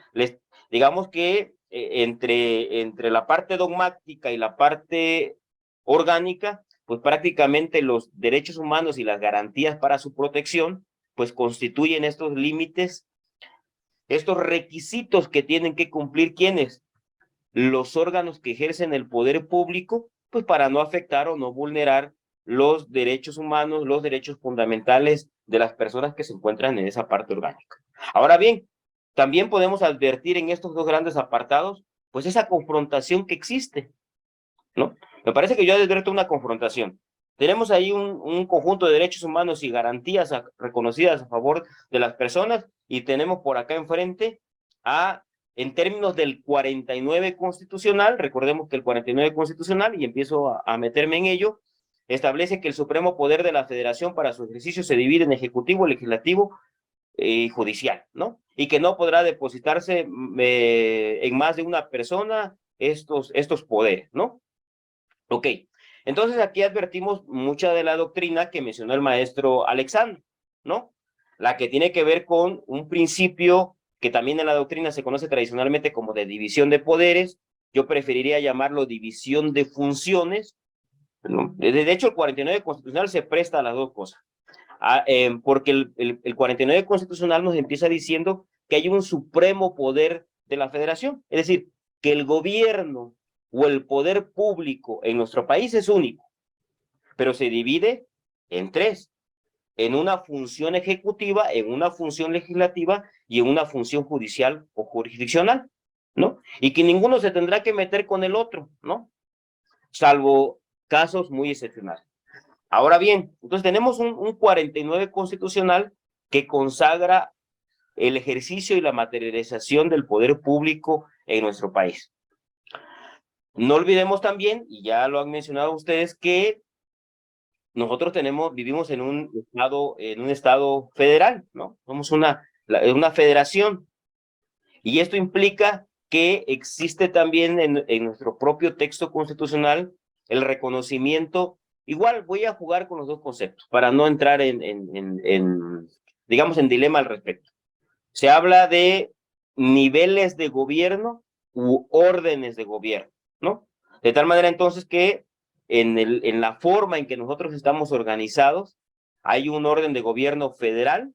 digamos que entre la parte dogmática y la parte orgánica, pues prácticamente los derechos humanos y las garantías para su protección, pues constituyen estos límites, estos requisitos que tienen que cumplir ¿quiénes? Los órganos que ejercen el poder público, pues para no afectar o no vulnerar los derechos humanos, los derechos fundamentales de las personas que se encuentran en esa parte orgánica. Ahora bien, también podemos advertir en estos dos grandes apartados, pues esa confrontación que existe, ¿no? Me parece que yo advierto una confrontación. Tenemos ahí un conjunto de derechos humanos y garantías reconocidas a favor de las personas, y tenemos por acá enfrente en términos del 49 constitucional, recordemos que el 49 constitucional, y empiezo a meterme en ello, establece que el supremo poder de la federación para su ejercicio se divide en ejecutivo, legislativo y judicial, ¿no? Y que no podrá depositarse en más de una persona estos poderes, ¿no? Ok, entonces aquí advertimos mucha de la doctrina que mencionó el maestro Alexandre, ¿no? la que tiene que ver con un principio que también en la doctrina se conoce tradicionalmente como de división de poderes. Yo preferiría llamarlo división de funciones, ¿no? De hecho, el 49 constitucional se presta a las dos cosas. Porque el 49 constitucional nos empieza diciendo que hay un supremo poder de la federación, es decir, que el gobierno o el poder público en nuestro país es único, pero se divide en tres: en una función ejecutiva, en una función legislativa y en una función judicial o jurisdiccional, ¿no? Y que ninguno se tendrá que meter con el otro, ¿no? Salvo casos muy excepcionales. Ahora bien, entonces tenemos un 49 constitucional que consagra el ejercicio y la materialización del poder público en nuestro país. No olvidemos también, y ya lo han mencionado ustedes, que nosotros vivimos en un estado federal, ¿no? Somos una federación, y esto implica que existe también en nuestro propio texto constitucional el reconocimiento. Igual voy a jugar con los dos conceptos para no entrar digamos, en dilema al respecto. Se habla de niveles de gobierno u órdenes de gobierno, ¿no? De tal manera entonces que en la forma en que nosotros estamos organizados, hay un orden de gobierno federal,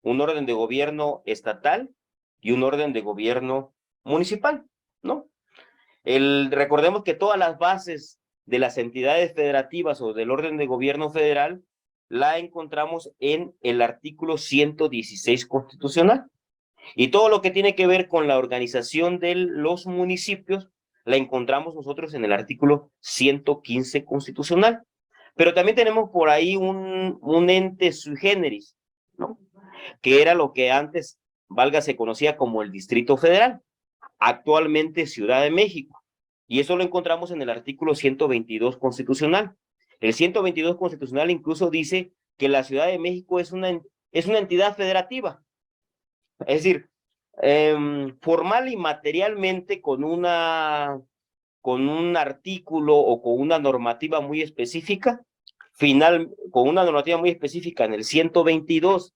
un orden de gobierno estatal y un orden de gobierno municipal, ¿no? Recordemos que todas las bases de las entidades federativas o del orden de gobierno federal la encontramos en el artículo 116 constitucional. Y todo lo que tiene que ver con la organización de los municipios la encontramos nosotros en el artículo 115 constitucional. Pero también tenemos por ahí un ente sui generis, ¿no? Que era lo que antes, se conocía como el Distrito Federal, actualmente Ciudad de México. Y eso lo encontramos en el artículo 122 constitucional. El 122 constitucional incluso dice que la Ciudad de México es una entidad federativa. Es decir, formal y materialmente con un artículo o con una normativa muy específica, con una normativa muy específica en el 122,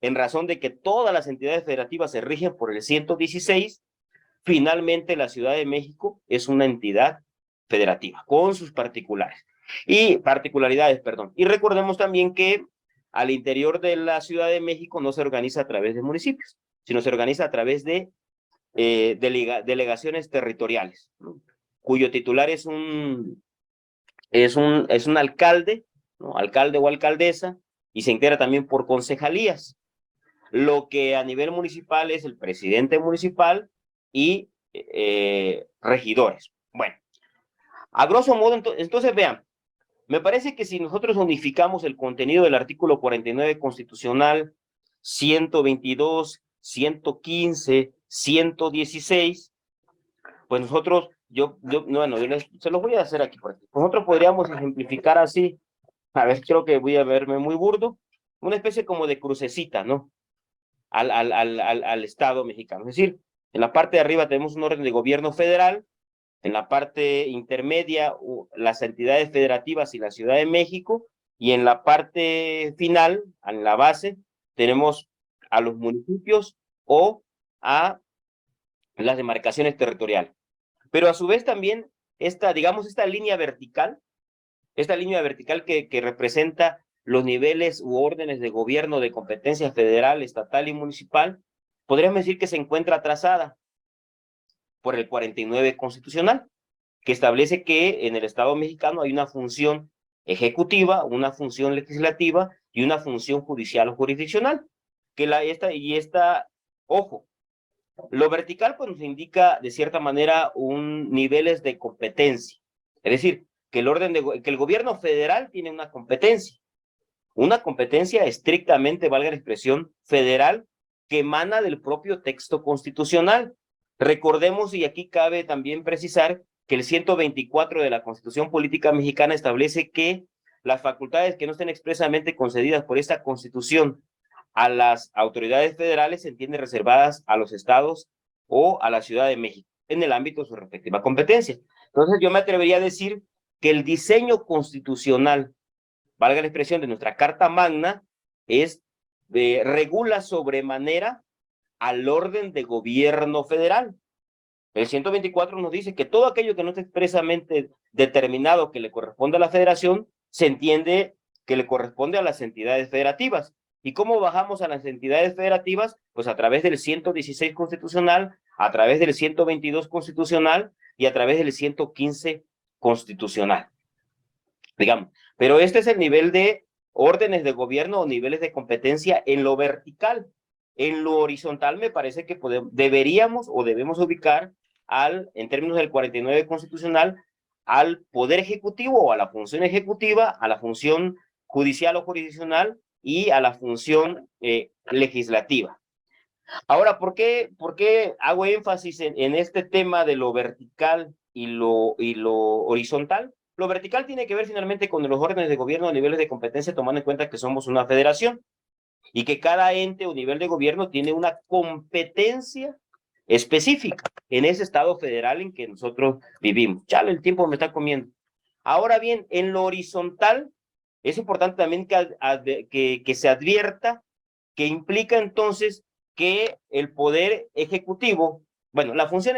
en razón de que todas las entidades federativas se rigen por el 116, finalmente la Ciudad de México es una entidad federativa, con sus particularidades. Y recordemos también que al interior de la Ciudad de México no se organiza a través de municipios, sino se organiza a través de delegaciones territoriales, ¿no? Cuyo titular es un alcalde, ¿no? Alcalde o alcaldesa, y se integra también por concejalías. Lo que a nivel municipal es el presidente municipal y regidores. Bueno, a grosso modo, entonces vean, me parece que si nosotros unificamos el contenido del artículo 49 constitucional, 122, 115, 116, pues nosotros, se los voy a hacer aquí. Nosotros podríamos ejemplificar así, a ver, creo que voy a verme muy burdo, una especie como de crucecita, ¿no? Al Estado mexicano. Es decir, en la parte de arriba tenemos un orden de gobierno federal, en la parte intermedia las entidades federativas y la Ciudad de México, y en la parte final, en la base, tenemos a los municipios o a las demarcaciones territoriales. Pero a su vez también esta línea vertical que representa los niveles u órdenes de gobierno de competencia federal, estatal y municipal, podríamos decir que se encuentra trazada por el 49 constitucional, que establece que en el Estado mexicano hay una función ejecutiva, una función legislativa y una función judicial o jurisdiccional. Ojo, lo vertical pues nos indica de cierta manera niveles de competencia, es decir, que el gobierno federal tiene una competencia estrictamente, valga la expresión, federal, que emana del propio texto constitucional. Recordemos, y aquí cabe también precisar, que el 124 de la Constitución Política Mexicana establece que las facultades que no estén expresamente concedidas por esta Constitución a las autoridades federales se entienden reservadas a los estados o a la Ciudad de México en el ámbito de su respectiva competencia. Entonces yo me atrevería a decir que el diseño constitucional, valga la expresión, de nuestra Carta Magna es regula sobremanera al orden de gobierno federal. El 124 nos dice que todo aquello que no está expresamente determinado que le corresponde a la federación, se entiende que le corresponde a las entidades federativas. ¿Y cómo bajamos a las entidades federativas? Pues a través del 116 constitucional, a través del 122 constitucional y a través del 115 constitucional. Digamos, pero este es el nivel de órdenes de gobierno o niveles de competencia en lo vertical. En lo horizontal me parece que deberíamos o debemos ubicar en términos del 49 constitucional, al poder ejecutivo o a la función ejecutiva, a la función judicial o jurisdiccional y a la función legislativa. Ahora, ¿por qué hago énfasis en este tema de lo vertical y lo horizontal? Lo vertical tiene que ver finalmente con los órdenes de gobierno a niveles de competencia, tomando en cuenta que somos una federación y que cada ente o nivel de gobierno tiene una competencia específica en ese estado federal en que nosotros vivimos. Chale, el tiempo me está comiendo. Ahora bien, en lo horizontal, es importante también que se advierta que implica entonces que el poder ejecutivo, bueno, el poder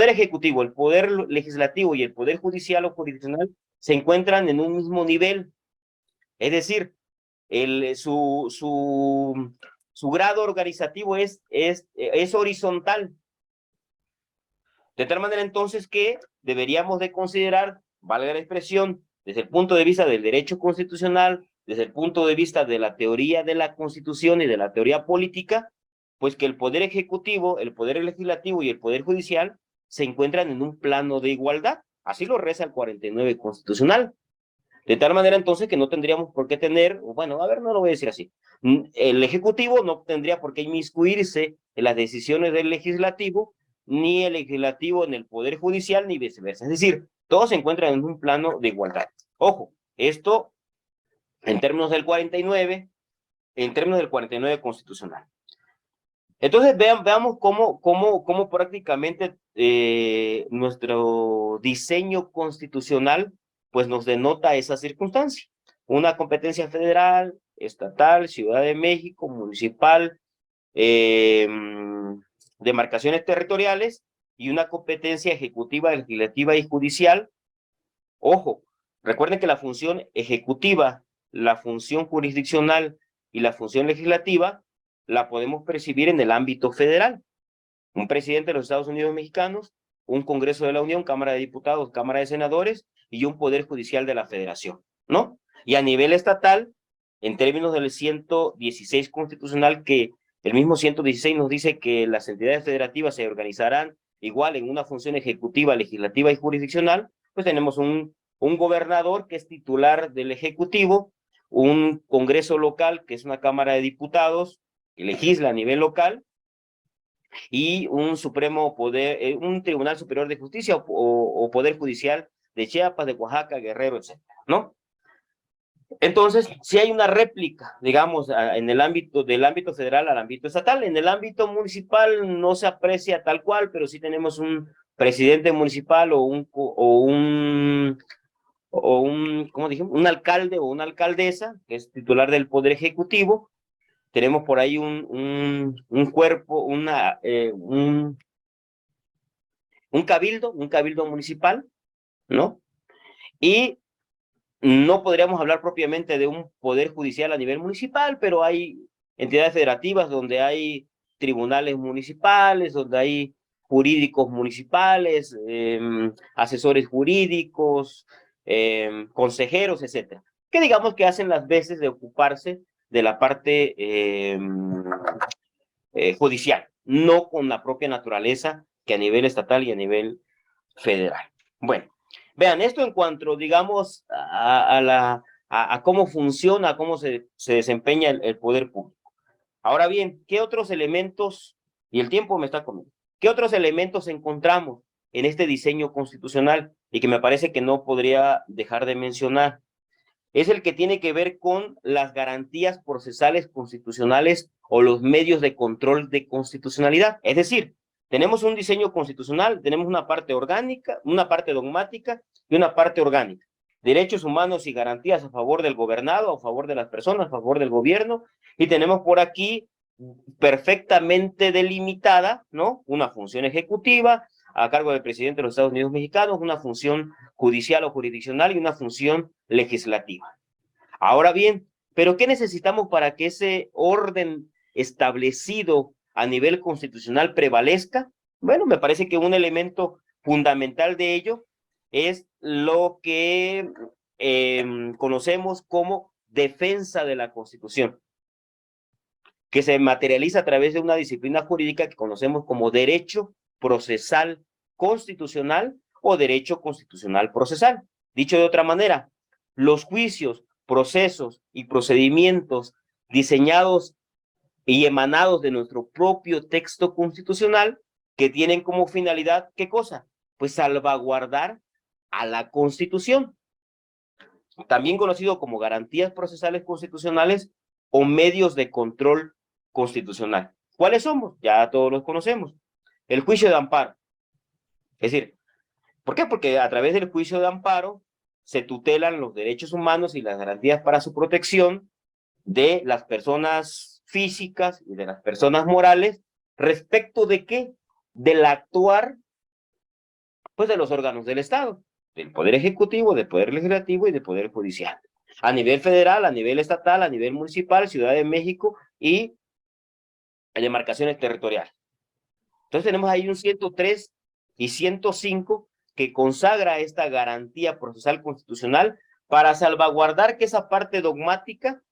ejecutivo, el poder legislativo y el poder judicial o jurisdiccional se encuentran en un mismo nivel. Es decir, su grado organizativo es horizontal. De tal manera entonces que deberíamos de considerar, valga la expresión, desde el punto de vista del derecho constitucional, desde el punto de vista de la teoría de la Constitución y de la teoría política, pues que el poder ejecutivo, el poder legislativo y el poder judicial se encuentran en un plano de igualdad. Así lo reza el 49 constitucional. De tal manera entonces que no tendríamos por qué tener, bueno, a ver, no lo voy a decir así. El Ejecutivo no tendría por qué inmiscuirse en las decisiones del Legislativo, ni el Legislativo en el Poder Judicial, ni viceversa. Es decir, todos se encuentran en un plano de igualdad. Ojo, esto en términos del 49, en términos del 49 constitucional. Entonces veamos cómo prácticamente nuestro diseño constitucional pues nos denota esa circunstancia. Una competencia federal, estatal, Ciudad de México, municipal, demarcaciones territoriales y una competencia ejecutiva, legislativa y judicial. Ojo, recuerden que la función ejecutiva, la función jurisdiccional y la función legislativa la podemos percibir en el ámbito federal. Un presidente de los Estados Unidos mexicanos, un Congreso de la Unión, Cámara de Diputados, Cámara de Senadores y un Poder Judicial de la Federación, ¿no? Y a nivel estatal, en términos del 116 constitucional, que el mismo 116 nos dice que las entidades federativas se organizarán igual en una función ejecutiva, legislativa y jurisdiccional, pues tenemos un gobernador que es titular del Ejecutivo, un Congreso local, que es una Cámara de Diputados, que legisla a nivel local, y un Supremo Poder, un Tribunal Superior de Justicia o Poder Judicial de Chiapas, de Oaxaca, Guerrero, etcétera, ¿no? Entonces, si hay una réplica, digamos, en el ámbito del ámbito federal al ámbito estatal. En el ámbito municipal no se aprecia tal cual, pero sí tenemos un presidente municipal o un ¿cómo dijimos? Un alcalde o una alcaldesa, que es titular del Poder Ejecutivo. Tenemos por ahí un cuerpo, un cabildo municipal, ¿no? Y no podríamos hablar propiamente de un poder judicial a nivel municipal, pero hay entidades federativas donde hay tribunales municipales, donde hay jurídicos municipales, asesores jurídicos, consejeros, etcétera, que digamos que hacen las veces de ocuparse de la parte judicial, no con la propia naturaleza que a nivel estatal y a nivel federal. Bueno, vean, esto en cuanto, digamos, a cómo funciona, cómo se desempeña el poder público. Ahora bien, ¿qué otros elementos, y el tiempo me está comiendo, qué otros elementos encontramos en este diseño constitucional y que me parece que no podría dejar de mencionar? Es el que tiene que ver con las garantías procesales constitucionales o los medios de control de constitucionalidad. Es decir, tenemos un diseño constitucional, tenemos una parte orgánica, una parte dogmática y una parte orgánica. derechos humanos y garantías a favor del gobernado, a favor de las personas, a favor del gobierno, y tenemos por aquí perfectamente delimitada, ¿no? Una función ejecutiva a cargo del presidente de los Estados Unidos mexicanos, una función judicial o jurisdiccional y una función legislativa. Ahora bien, ¿pero qué necesitamos para que ese orden establecido a nivel constitucional prevalezca? Bueno, me parece que un elemento fundamental de ello es lo que conocemos como defensa de la Constitución, que se materializa a través de una disciplina jurídica que conocemos como derecho procesal constitucional o derecho constitucional procesal. Dicho de otra manera, los juicios, procesos y procedimientos diseñados y emanados de nuestro propio texto constitucional que tienen como finalidad, ¿qué cosa? Pues salvaguardar a la Constitución, también conocido como garantías procesales constitucionales o medios de control constitucional. ¿Cuáles somos? Ya todos los conocemos. El juicio de amparo. Es decir, ¿por qué? Porque a través del juicio de amparo se tutelan los derechos humanos y las garantías para su protección de las personas físicas y de las personas morales, ¿respecto de qué? Del actuar, pues, de los órganos del Estado, del Poder Ejecutivo, del Poder Legislativo y del Poder Judicial. A nivel federal, a nivel estatal, a nivel municipal, Ciudad de México y demarcaciones territoriales. Entonces tenemos ahí un 103 y 105 que consagra esta garantía procesal constitucional para salvaguardar que esa parte dogmática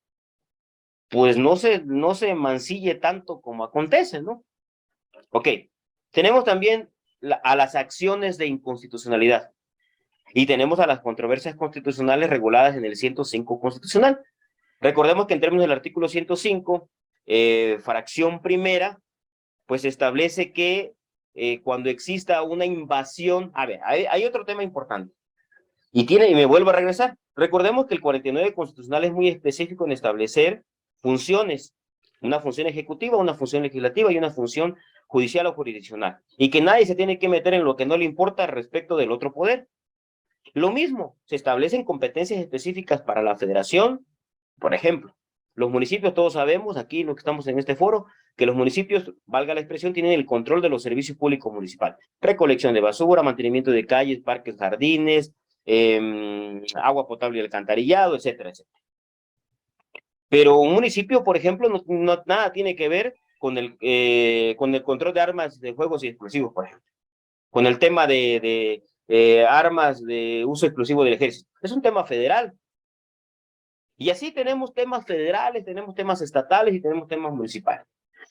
pues no se mancille tanto como acontece, ¿no? Ok, tenemos también a las acciones de inconstitucionalidad y tenemos a las controversias constitucionales reguladas en el 105 constitucional. Recordemos que en términos del artículo 105, fracción primera, pues establece que cuando exista una invasión, a ver, hay otro tema importante, y me vuelvo a regresar. Recordemos que el 49 constitucional es muy específico en establecer funciones, una función ejecutiva, una función legislativa y una función judicial o jurisdiccional, y que nadie se tiene que meter en lo que no le importa respecto del otro poder. Lo mismo, se establecen competencias específicas para la federación, por ejemplo. Los municipios, todos sabemos, aquí los que estamos en este foro, que los municipios, valga la expresión, tienen el control de los servicios públicos municipales. Recolección de basura, mantenimiento de calles, parques, jardines, agua potable y alcantarillado, etcétera, etcétera. Pero un municipio, por ejemplo, nada tiene que ver con el control de armas de juegos y explosivos, por ejemplo. Con el tema de armas de uso exclusivo del ejército. Es un tema federal. Y así tenemos temas federales, tenemos temas estatales y tenemos temas municipales.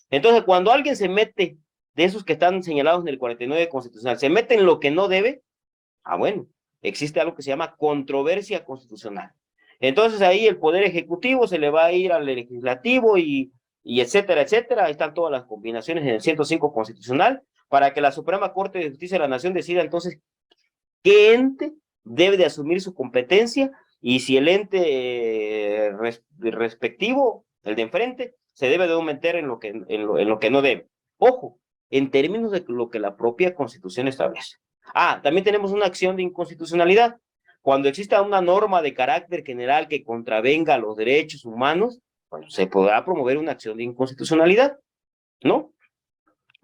Entonces, cuando alguien se mete, de esos que están señalados en el 49 constitucional, se mete en lo que no debe, bueno, existe algo que se llama controversia constitucional. Entonces ahí el Poder Ejecutivo se le va a ir al Legislativo y etcétera, etcétera. Ahí están todas las combinaciones en el 105 constitucional para que la Suprema Corte de Justicia de la Nación decida entonces qué ente debe de asumir su competencia y si el ente respectivo, el de enfrente, se debe de meter en lo que no debe. Ojo, en términos de lo que la propia Constitución establece. También tenemos una acción de inconstitucionalidad. Cuando exista una norma de carácter general que contravenga los derechos humanos, bueno, se podrá promover una acción de inconstitucionalidad, ¿no?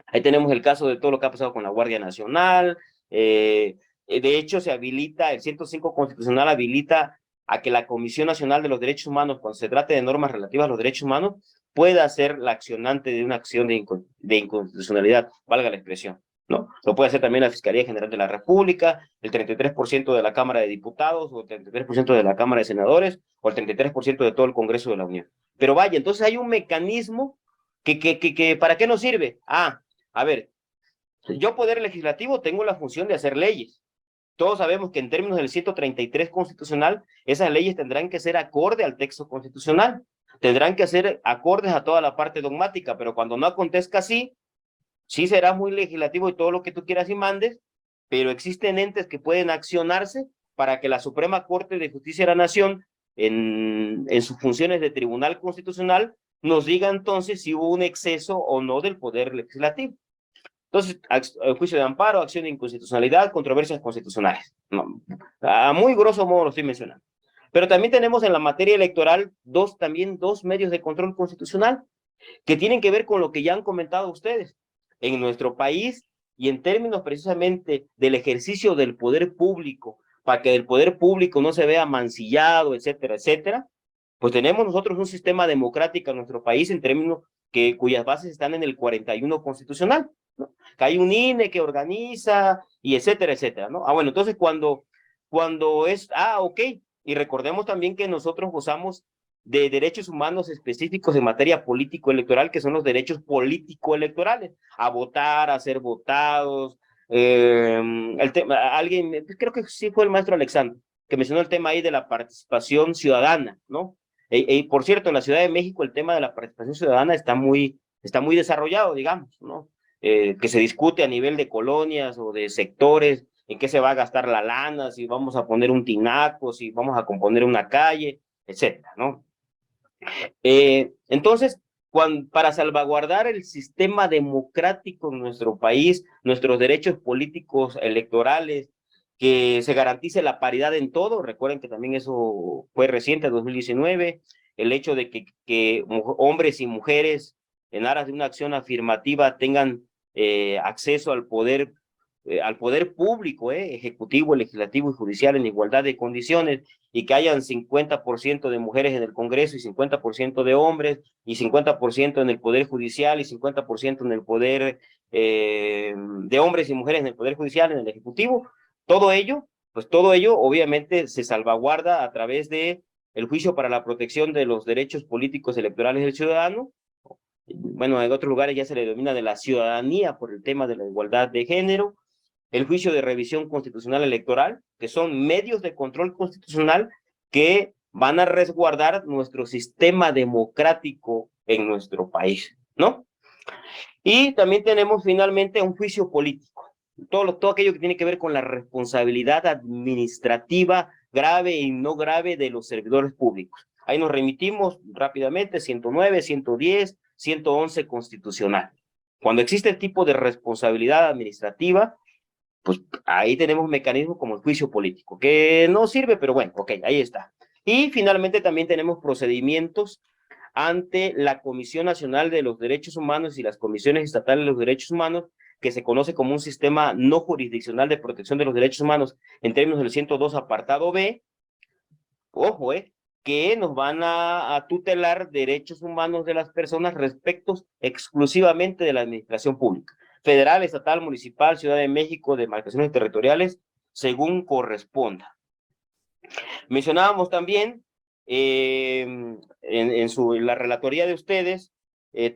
Ahí tenemos el caso de todo lo que ha pasado con la Guardia Nacional. De hecho, se habilita, el 105 constitucional habilita a que la Comisión Nacional de los Derechos Humanos, cuando se trate de normas relativas a los derechos humanos, pueda ser la accionante de una acción de inconstitucionalidad, valga la expresión, ¿no? Lo puede hacer también la Fiscalía General de la República, el 33% de la Cámara de Diputados, o el 33% de la Cámara de Senadores, o el 33% de todo el Congreso de la Unión. Pero vaya, entonces hay un mecanismo que ¿para qué nos sirve? A ver, yo Poder Legislativo tengo la función de hacer leyes. Todos sabemos que en términos del 133 constitucional, esas leyes tendrán que ser acorde al texto constitucional, tendrán que ser acordes a toda la parte dogmática, pero cuando no acontezca así, sí será muy legislativo y todo lo que tú quieras y mandes, pero existen entes que pueden accionarse para que la Suprema Corte de Justicia de la Nación, en sus funciones de tribunal constitucional, nos diga entonces si hubo un exceso o no del Poder Legislativo. Entonces, juicio de amparo, acción de inconstitucionalidad, controversias constitucionales. No, a muy grosso modo lo estoy mencionando. Pero también tenemos en la materia electoral también dos medios de control constitucional que tienen que ver con lo que ya han comentado ustedes. En nuestro país y en términos precisamente del ejercicio del poder público, para que el poder público no se vea mancillado, etcétera, etcétera, pues tenemos nosotros un sistema democrático en nuestro país en términos cuyas bases están en el 41 constitucional, ¿no? Que hay un INE que organiza y etcétera, etcétera, ¿no? Bueno, entonces cuando ok, y recordemos también que nosotros gozamos de derechos humanos específicos en materia político-electoral, que son los derechos político-electorales, a votar, a ser votados. Alguien, creo que sí fue el maestro Alexander, que mencionó el tema ahí de la participación ciudadana, ¿no? Por cierto, en la Ciudad de México el tema de la participación ciudadana está muy desarrollado, digamos, ¿no? Que se discute a nivel de colonias o de sectores, en qué se va a gastar la lana, si vamos a poner un tinaco, si vamos a componer una calle, etcétera, ¿no? Entonces, para salvaguardar el sistema democrático en nuestro país, nuestros derechos políticos electorales, que se garantice la paridad en todo, recuerden que también eso fue reciente, 2019, el hecho de que hombres y mujeres en aras de una acción afirmativa tengan acceso al poder público, ejecutivo, legislativo y judicial en igualdad de condiciones, y que hayan 50% de mujeres en el Congreso y 50% de hombres, y 50% en el Poder Judicial y 50% en el poder de hombres y mujeres en el Poder Judicial, en el Ejecutivo. Todo ello obviamente se salvaguarda a través de el juicio para la protección de los derechos políticos electorales del ciudadano. Bueno, en otros lugares ya se le denomina de la ciudadanía por el tema de la igualdad de género. El juicio de revisión constitucional electoral, que son medios de control constitucional que van a resguardar nuestro sistema democrático en nuestro país, ¿no? Y también tenemos finalmente un juicio político, todo aquello que tiene que ver con la responsabilidad administrativa grave y no grave de los servidores públicos. Ahí nos remitimos rápidamente, 109, 110, 111 constitucional. Cuando existe el tipo de responsabilidad administrativa, pues ahí tenemos mecanismos como el juicio político, que no sirve, pero bueno, ok, ahí está. Y finalmente también tenemos procedimientos ante la Comisión Nacional de los Derechos Humanos y las Comisiones Estatales de los Derechos Humanos, que se conoce como un sistema no jurisdiccional de protección de los derechos humanos en términos del 102 apartado B, ojo, que nos van a tutelar derechos humanos de las personas respecto exclusivamente de la administración pública, federal, estatal, municipal, Ciudad de México, demarcaciones territoriales, según corresponda. Mencionábamos también en la relatoría de ustedes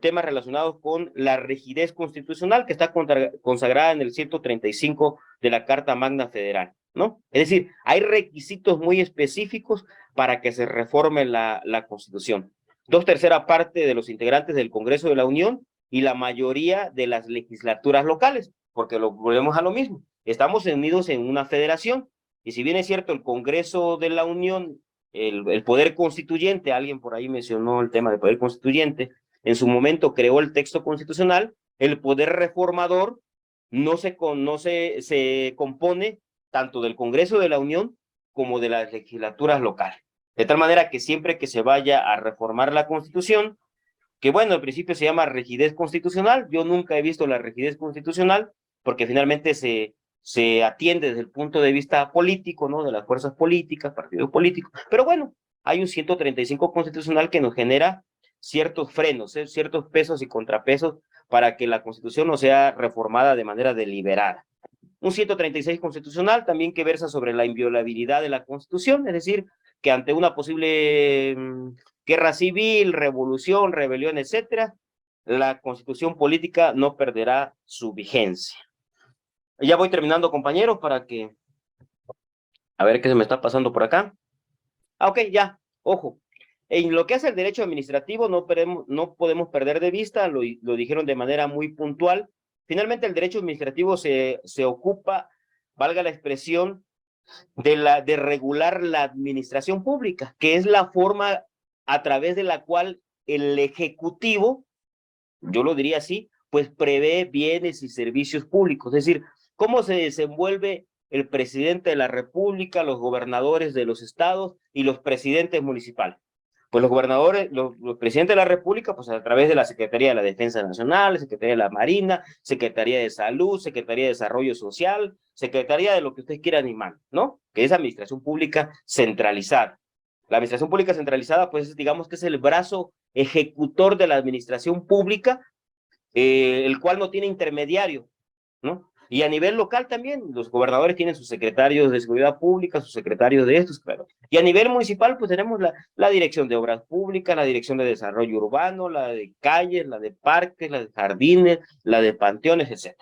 temas relacionados con la rigidez constitucional que está consagrada en el 135 de la Carta Magna Federal, ¿no? Es decir, hay requisitos muy específicos para que se reforme la Constitución. 2/3 partes de los integrantes del Congreso de la Unión y la mayoría de las legislaturas locales, porque volvemos a lo mismo. Estamos unidos en una federación, y si bien es cierto, el Congreso de la Unión, el poder constituyente, alguien por ahí mencionó el tema del poder constituyente, en su momento creó el texto constitucional, el poder reformador se compone tanto del Congreso de la Unión como de las legislaturas locales. De tal manera que siempre que se vaya a reformar la Constitución, que bueno, al principio se llama rigidez constitucional, yo nunca he visto la rigidez constitucional, porque finalmente se atiende desde el punto de vista político, ¿no? De las fuerzas políticas, partidos políticos, pero bueno, hay un 135 constitucional que nos genera ciertos frenos, ciertos pesos y contrapesos para que la Constitución no sea reformada de manera deliberada. Un 136 constitucional también que versa sobre la inviolabilidad de la Constitución, es decir, que ante una posible guerra civil, revolución, rebelión, etcétera, la Constitución política no perderá su vigencia. Ya voy terminando, compañeros, para que... A ver qué se me está pasando por acá. Ok, ya, ojo. En lo que hace el derecho administrativo no podemos perder de vista, lo dijeron de manera muy puntual. Finalmente el derecho administrativo se ocupa, valga la expresión, de regular la administración pública, que es la forma a través de la cual el Ejecutivo, yo lo diría así, pues prevé bienes y servicios públicos, es decir, cómo se desenvuelve el presidente de la República, los gobernadores de los estados y los presidentes municipales. Pues los gobernadores, los presidentes de la República, pues a través de la Secretaría de la Defensa Nacional, Secretaría de la Marina, Secretaría de Salud, Secretaría de Desarrollo Social, Secretaría de lo que usted quiera animar, ¿no? Que es administración pública centralizada. La administración pública centralizada, pues digamos que es el brazo ejecutor de la administración pública, el cual no tiene intermediario, ¿no? Y a nivel local también, los gobernadores tienen sus secretarios de seguridad pública, sus secretarios de estos, claro. Y a nivel municipal, pues tenemos la dirección de obras públicas, la dirección de desarrollo urbano, la de calles, la de parques, la de jardines, la de panteones, etc.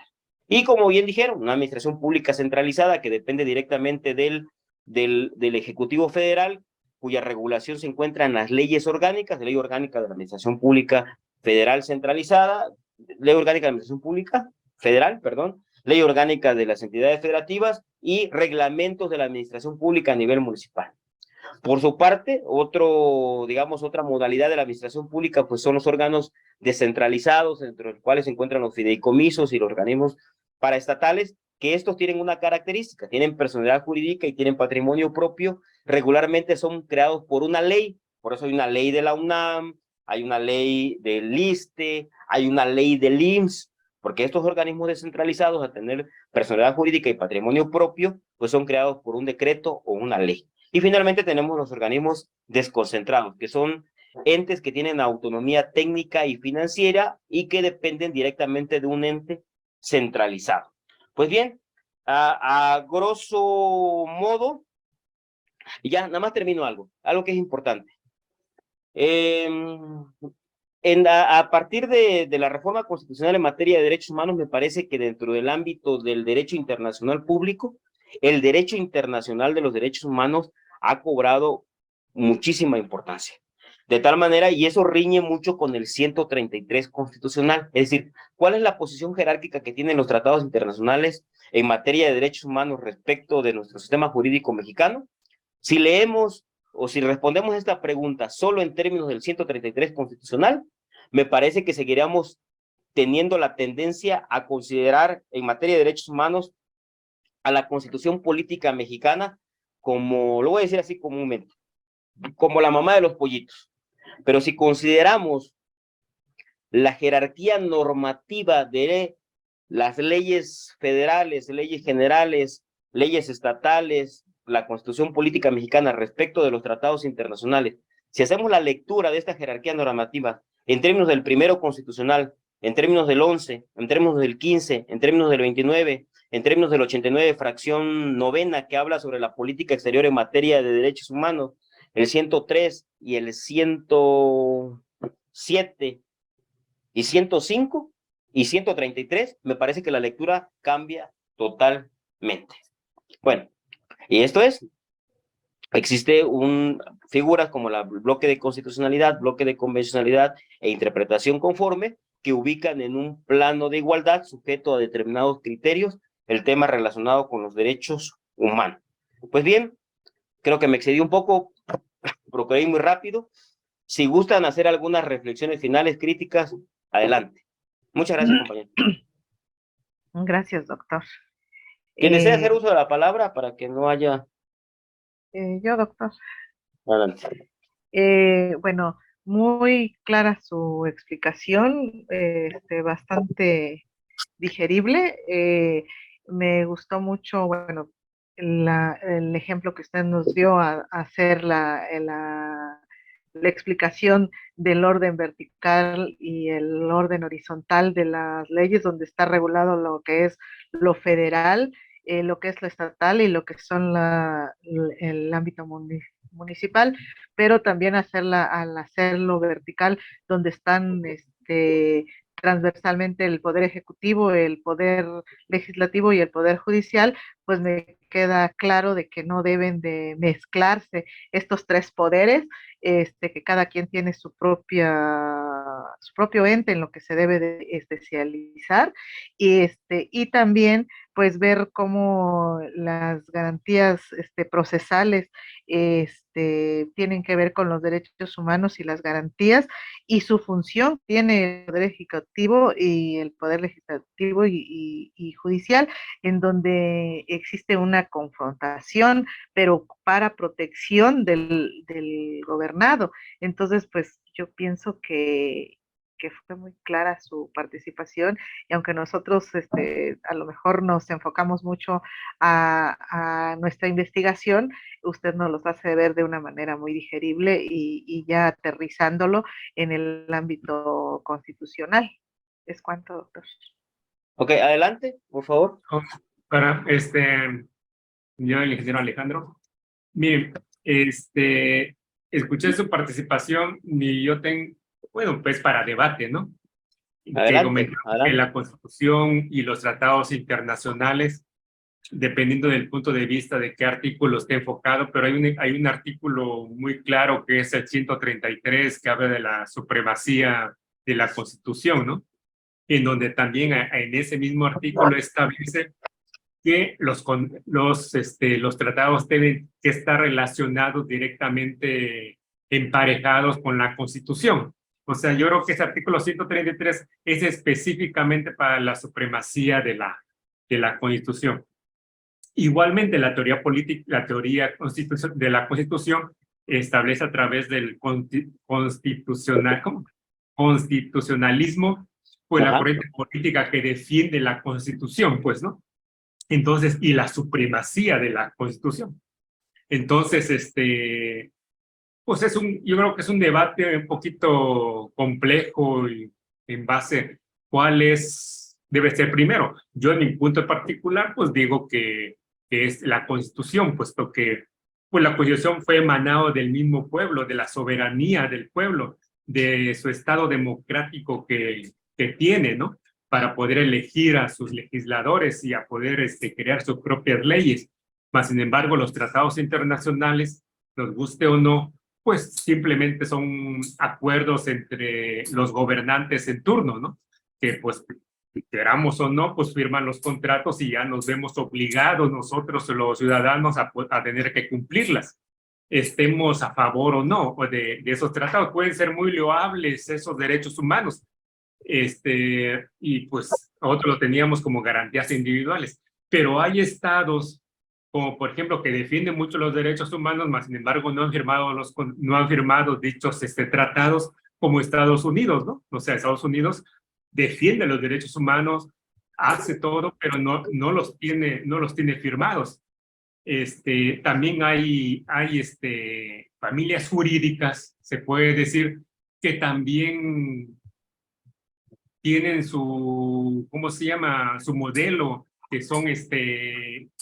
Y como bien dijeron, una administración pública centralizada que depende directamente del Ejecutivo Federal, cuya regulación se encuentra en las leyes orgánicas, la Ley Orgánica de la Administración Pública Federal Centralizada, Ley Orgánica de la Administración Pública Federal, perdón, Ley Orgánica de las Entidades Federativas y reglamentos de la administración pública a nivel municipal. Por su parte, otra modalidad de la administración pública, pues son los órganos descentralizados, entre los cuales se encuentran los fideicomisos y los organismos paraestatales, que estos tienen una característica, tienen personalidad jurídica y tienen patrimonio propio, regularmente son creados por una ley, por eso hay una ley de la UNAM, hay una ley del ISSSTE, hay una ley del IMSS, porque estos organismos descentralizados, al tener personalidad jurídica y patrimonio propio, pues son creados por un decreto o una ley. Y finalmente tenemos los organismos desconcentrados, que son entes que tienen autonomía técnica y financiera y que dependen directamente de un ente centralizado. Pues bien, a grosso modo, y ya nada más termino algo que es importante. A partir de la reforma constitucional en materia de derechos humanos, me parece que dentro del ámbito del derecho internacional público, el derecho internacional de los derechos humanos ha cobrado muchísima importancia. De tal manera, y eso riñe mucho con el 133 constitucional, es decir, ¿cuál es la posición jerárquica que tienen los tratados internacionales en materia de derechos humanos respecto de nuestro sistema jurídico mexicano? Si leemos o si respondemos esta pregunta solo en términos del 133 constitucional, me parece que seguiríamos teniendo la tendencia a considerar en materia de derechos humanos a la Constitución Política Mexicana como, lo voy a decir así comúnmente, como la mamá de los pollitos. Pero si consideramos la jerarquía normativa de las leyes federales, leyes generales, leyes estatales, la Constitución Política Mexicana respecto de los tratados internacionales, si hacemos la lectura de esta jerarquía normativa en términos del primero constitucional, en términos del 11, en términos del 15, en términos del 29, en términos del 89, fracción novena, que habla sobre la política exterior en materia de derechos humanos, el 103 y el 107 y 105 y 133, me parece que la lectura cambia totalmente. Bueno, y esto es, existe figuras como el bloque de constitucionalidad, bloque de convencionalidad e interpretación conforme, que ubican en un plano de igualdad sujeto a determinados criterios el tema relacionado con los derechos humanos. Pues bien, creo que me excedí un poco, procuré ir muy rápido. Si gustan hacer algunas reflexiones finales, críticas, adelante. Muchas gracias, compañero. Gracias, doctor. Quien desea hacer uso de la palabra para que no haya... Yo, doctor. Adelante. Bueno, muy clara su explicación, bastante digerible. Me gustó mucho, bueno, el ejemplo que usted nos dio a hacer la explicación del orden vertical y el orden horizontal de las leyes, donde está regulado lo que es lo federal, lo que es lo estatal y lo que son el ámbito municipal, pero también al hacerlo vertical, donde están transversalmente el poder ejecutivo, el poder legislativo y el poder judicial, pues me queda claro de que no deben de mezclarse estos tres poderes, que cada quien tiene su propia su propio ente en lo que se debe de especializar, y también pues ver cómo las garantías procesales tienen que ver con los derechos humanos y las garantías, y su función tiene el Poder Ejecutivo y el Poder Legislativo y Judicial, en donde existe una confrontación, pero para protección del gobernado. Entonces, pues yo pienso que fue muy clara su participación, y aunque nosotros a lo mejor nos enfocamos mucho a nuestra investigación, usted nos los hace ver de una manera muy digerible y ya aterrizándolo en el ámbito constitucional. ¿Es cuánto, doctor? Ok, adelante, por favor. Para yo, el ingeniero Alejandro. Miren, escuché su participación y yo tengo, bueno, pues para debate, ¿no? Que Adelante, comentaba que adelante. la Constitución y los tratados internacionales, dependiendo del punto de vista de qué artículo esté enfocado, pero hay un artículo muy claro que es el 133, que habla de la supremacía de la Constitución, ¿no? En donde también en ese mismo artículo establece que los tratados deben que estar relacionados directamente, emparejados con la Constitución. O sea, yo creo que ese artículo 133 es específicamente para la supremacía de la Constitución. Igualmente, la teoría política, la teoría de la Constitución establece a través del constitucionalismo, pues la Ajá. corriente política que defiende la Constitución, pues, ¿no? Entonces, y la supremacía de la Constitución. Entonces, pues yo creo que es un debate un poquito complejo y en base cuál debe ser primero. Yo en mi punto particular, pues digo que es la Constitución, puesto que pues la Constitución fue emanado del mismo pueblo, de la soberanía del pueblo, de su estado democrático que tiene, ¿no? Para poder elegir a sus legisladores y a poder crear sus propias leyes. Mas, sin embargo, los tratados internacionales, nos guste o no, pues simplemente son acuerdos entre los gobernantes en turno, ¿no? Que pues queramos o no, pues firman los contratos y ya nos vemos obligados nosotros los ciudadanos a tener que cumplirlas, estemos a favor o no de esos tratados. Pueden ser muy loables esos derechos humanos, y pues nosotros lo teníamos como garantías individuales, pero hay estados como por ejemplo que defienden mucho los derechos humanos, mas sin embargo no han firmado dichos tratados, como Estados Unidos, ¿no? O sea, Estados Unidos defiende los derechos humanos, hace todo, pero no los tiene firmados. También hay familias jurídicas, se puede decir, que también tienen ¿cómo se llama? Su modelo, que son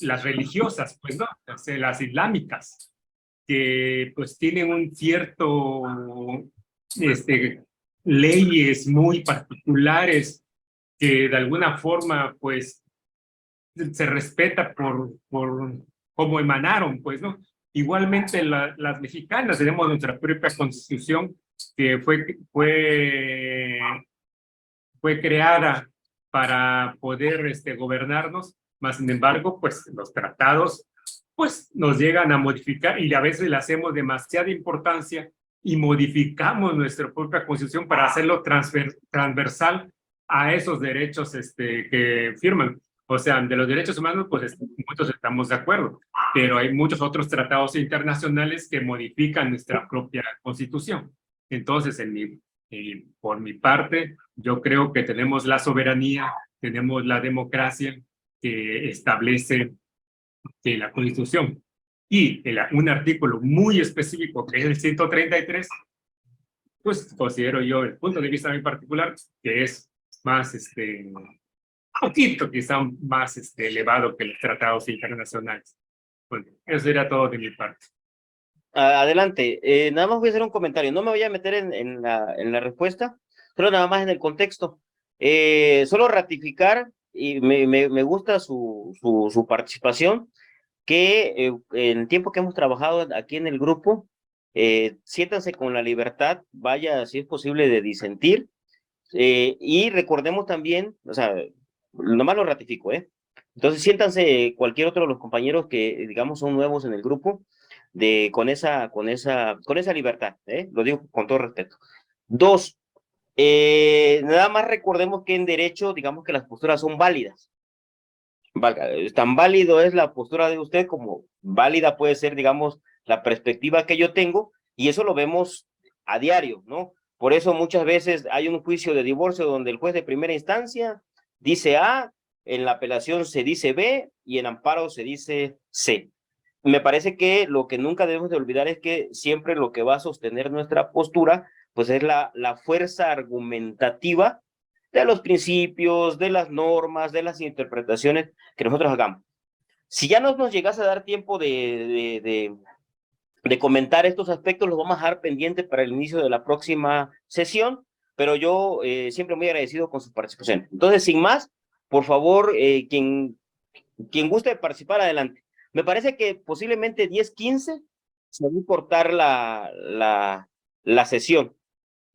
las religiosas, pues, ¿no? O sea, las islámicas, que pues tienen un cierto, leyes muy particulares que de alguna forma, pues, se respeta por cómo emanaron, pues, ¿no? Igualmente las mexicanas tenemos nuestra propia constitución que fue creada para poder gobernarnos, mas sin embargo, pues los tratados pues nos llegan a modificar y a veces le hacemos demasiada importancia y modificamos nuestra propia constitución para hacerlo transversal a esos derechos que firman. O sea, de los derechos humanos, pues muchos estamos de acuerdo, pero hay muchos otros tratados internacionales que modifican nuestra propia constitución. Entonces, por mi parte, yo creo que tenemos la soberanía, tenemos la democracia que establece la Constitución. Y un artículo muy específico, que es el 133, pues considero yo, el punto de vista muy particular, que es más, poquito quizá más elevado que los tratados internacionales. Bueno, eso sería todo de mi parte. Adelante, nada más voy a hacer un comentario, no me voy a meter en la respuesta, solo nada más en el contexto. Solo ratificar, y me gusta su participación, que en el tiempo que hemos trabajado aquí en el grupo, siéntanse con la libertad, vaya, si es posible, de disentir, y recordemos también, o sea, nomás lo ratifico, entonces siéntanse cualquier otro de los compañeros que, digamos, son nuevos en el grupo, con esa libertad, lo digo con todo respeto. Dos, nada más recordemos que en derecho, digamos que las posturas son válidas. Tan válido es la postura de usted como válida puede ser, digamos, la perspectiva que yo tengo, y eso lo vemos a diario, ¿no? Por eso muchas veces hay un juicio de divorcio donde el juez de primera instancia dice A, en la apelación se dice B y en amparo se dice C. Me parece que lo que nunca debemos de olvidar es que siempre lo que va a sostener nuestra postura, pues es la fuerza argumentativa de los principios, de las normas, de las interpretaciones que nosotros hagamos. Si ya no nos llegase a dar tiempo de comentar estos aspectos, los vamos a dejar pendientes para el inicio de la próxima sesión, pero yo siempre muy agradecido con su participación. Entonces, sin más, por favor, quien guste participar, adelante. Me parece que posiblemente 10:15 se va a cortar la sesión.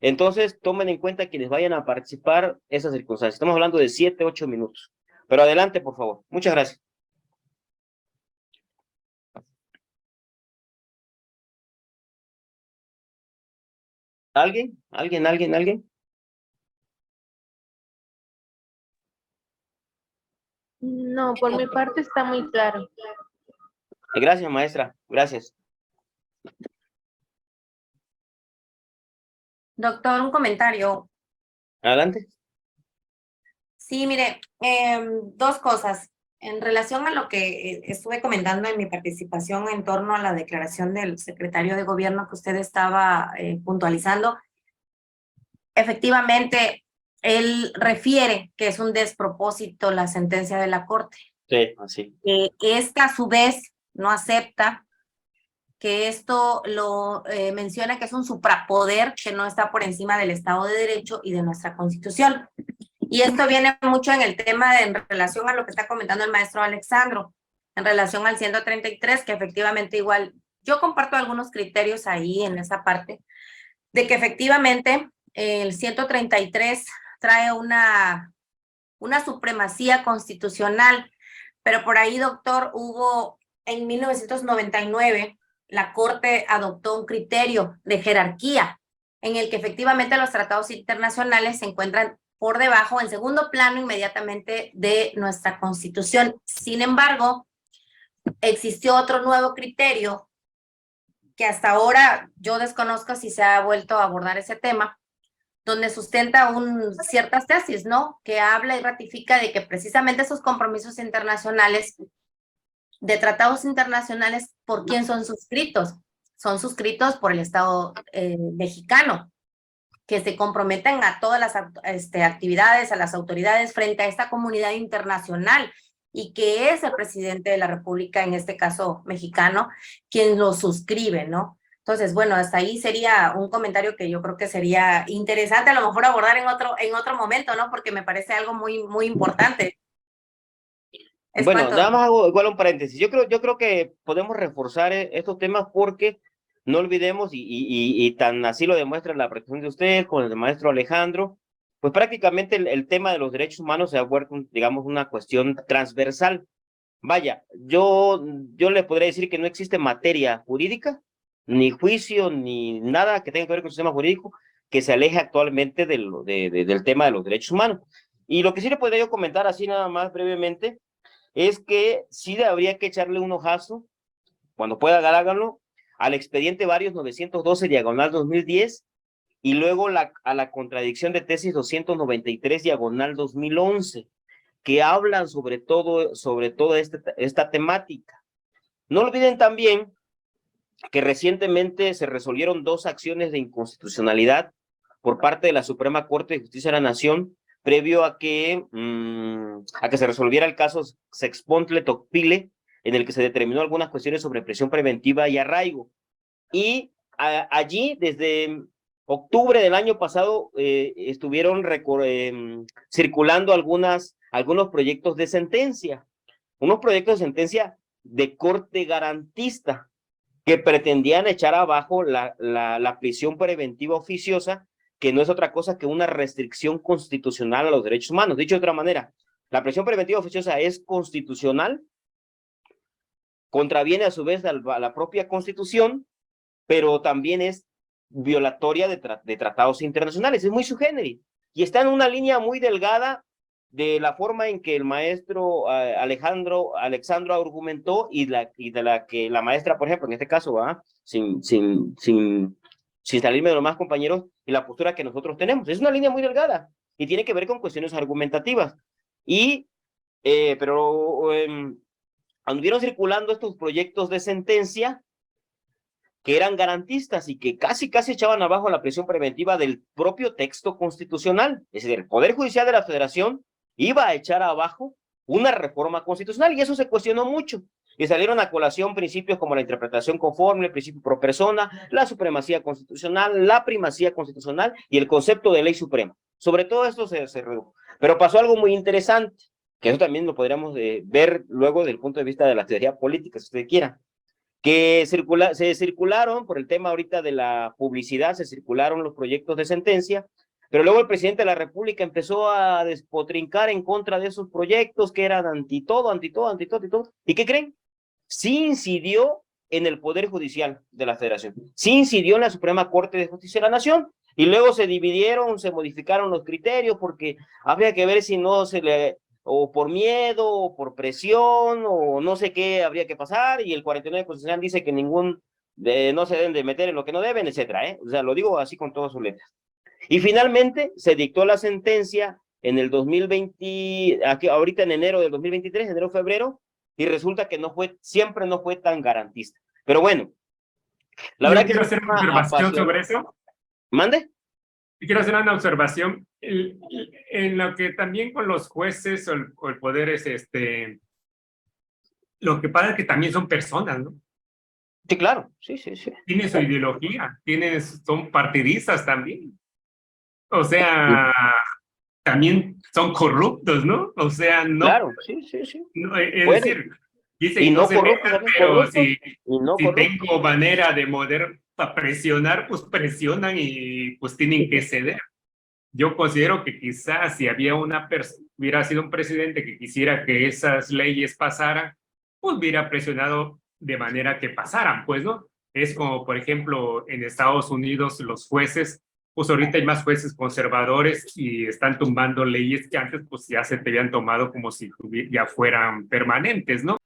Entonces, tomen en cuenta quienes vayan a participar esas circunstancias. Estamos hablando de 7, 8 minutos. Pero adelante, por favor. Muchas gracias. ¿Alguien? ¿Alguien? No, por mi parte está muy claro. Gracias, maestra. Gracias. Doctor, un comentario. Adelante. Sí, mire, dos cosas. En relación a lo que estuve comentando en mi participación en torno a la declaración del secretario de gobierno que usted estaba puntualizando, efectivamente, él refiere que es un despropósito la sentencia de la Corte. Sí, así. Esta, a su vez, no acepta que esto lo menciona que es un suprapoder que no está por encima del Estado de Derecho y de nuestra Constitución. Y esto viene mucho en el tema en relación a lo que está comentando el maestro Alexandro, en relación al 133, que efectivamente igual, yo comparto algunos criterios ahí en esa parte, de que efectivamente el 133 trae una supremacía constitucional, pero por ahí, doctor, hubo en 1999, la Corte adoptó un criterio de jerarquía en el que efectivamente los tratados internacionales se encuentran por debajo, en segundo plano inmediatamente de nuestra Constitución. Sin embargo, existió otro nuevo criterio que hasta ahora yo desconozco si se ha vuelto a abordar ese tema, donde sustenta ciertas tesis, ¿no? Que habla y ratifica de que precisamente esos compromisos internacionales, de tratados internacionales, ¿por quién son suscritos? Son suscritos por el Estado mexicano, que se comprometen a todas las actividades, a las autoridades frente a esta comunidad internacional, y que es el presidente de la República, en este caso mexicano, quien lo suscribe, ¿no? Entonces, bueno, hasta ahí sería un comentario que yo creo que sería interesante a lo mejor abordar en otro momento, ¿no? Porque me parece algo muy, muy importante. Bueno, nada más hago igual un paréntesis. Yo creo que podemos reforzar estos temas porque no olvidemos, y tan así lo demuestra la presentación de usted con el maestro Alejandro, pues prácticamente el tema de los derechos humanos se ha vuelto, digamos, una cuestión transversal. Vaya, yo le podría decir que no existe materia jurídica, ni juicio, ni nada que tenga que ver con el sistema jurídico que se aleje actualmente del tema de los derechos humanos. Y lo que sí le podría yo comentar así nada más brevemente es que sí habría que echarle un ojazo, cuando pueda háganlo, al expediente varios 912 diagonal 2010 y luego a la contradicción de tesis 293 diagonal 2011, que hablan sobre toda esta temática. No olviden también que recientemente se resolvieron 2 acciones de inconstitucionalidad por parte de la Suprema Corte de Justicia de la Nación, previo a que se resolviera el caso Sexpontle-Tocpile, en el que se determinó algunas cuestiones sobre prisión preventiva y arraigo. Y allí, desde octubre del año pasado, estuvieron circulando algunos proyectos de sentencia, unos proyectos de sentencia de corte garantista. que pretendían echar abajo la prisión preventiva oficiosa, que no es otra cosa que una restricción constitucional a los derechos humanos. Dicho de otra manera, la prisión preventiva oficiosa es constitucional, contraviene a su vez a la propia Constitución, pero también es violatoria de tratados internacionales, es muy sui generis, y está en una línea muy delgada de la forma en que el maestro Alexandro argumentó y de la que la maestra, por ejemplo, en este caso, sin salirme de los más compañeros, y la postura que nosotros tenemos. Es una línea muy delgada y tiene que ver con cuestiones argumentativas. Pero anduvieron circulando estos proyectos de sentencia que eran garantistas y que casi echaban abajo la prisión preventiva del propio texto constitucional. Es decir, el Poder Judicial de la Federación iba a echar abajo una reforma constitucional, y eso se cuestionó mucho. Y salieron a colación principios como la interpretación conforme, el principio pro persona, la supremacía constitucional, la primacía constitucional y el concepto de ley suprema. Sobre todo esto se redujo. Pero pasó algo muy interesante, que eso también lo podríamos ver luego desde el punto de vista de la teoría política, si usted quiera, que se circularon, por el tema ahorita de la publicidad, se circularon los proyectos de sentencia, pero luego el presidente de la República empezó a despotrincar en contra de esos proyectos que eran anti todo. ¿Y qué creen? Sí incidió en el Poder Judicial de la Federación, sí incidió en la Suprema Corte de Justicia de la Nación, y luego se dividieron, se modificaron los criterios, porque habría que ver si no se le, o por miedo, o por presión, o no sé qué habría que pasar, y el 49 constitucional dice que no se deben de meter en lo que no deben, etcétera, O sea, lo digo así con todas sus letras. Y finalmente se dictó la sentencia en el 2020, ahorita en enero del 2023, enero-febrero, y resulta que siempre no fue tan garantista. Pero bueno, la verdad que quiero hacer una observación sobre eso. ¿Mande? Quiero hacer una observación en lo que también con los jueces o el poder es lo que pasa es que también son personas, ¿no? Sí, claro, sí. Tienen su ideología, son partidistas también. O sea, también son corruptos, ¿no? O sea, no. Claro, sí. No, es decir, dice que no se metan, pero si tengo manera de poder presionar, pues presionan y pues tienen que ceder. Yo considero que quizás si hubiera sido un presidente que quisiera que esas leyes pasaran, pues hubiera presionado de manera que pasaran, pues, ¿no? Es como, por ejemplo, en Estados Unidos los jueces, pues ahorita hay más jueces conservadores y están tumbando leyes que antes pues ya se te habían tomado como si ya fueran permanentes, ¿no?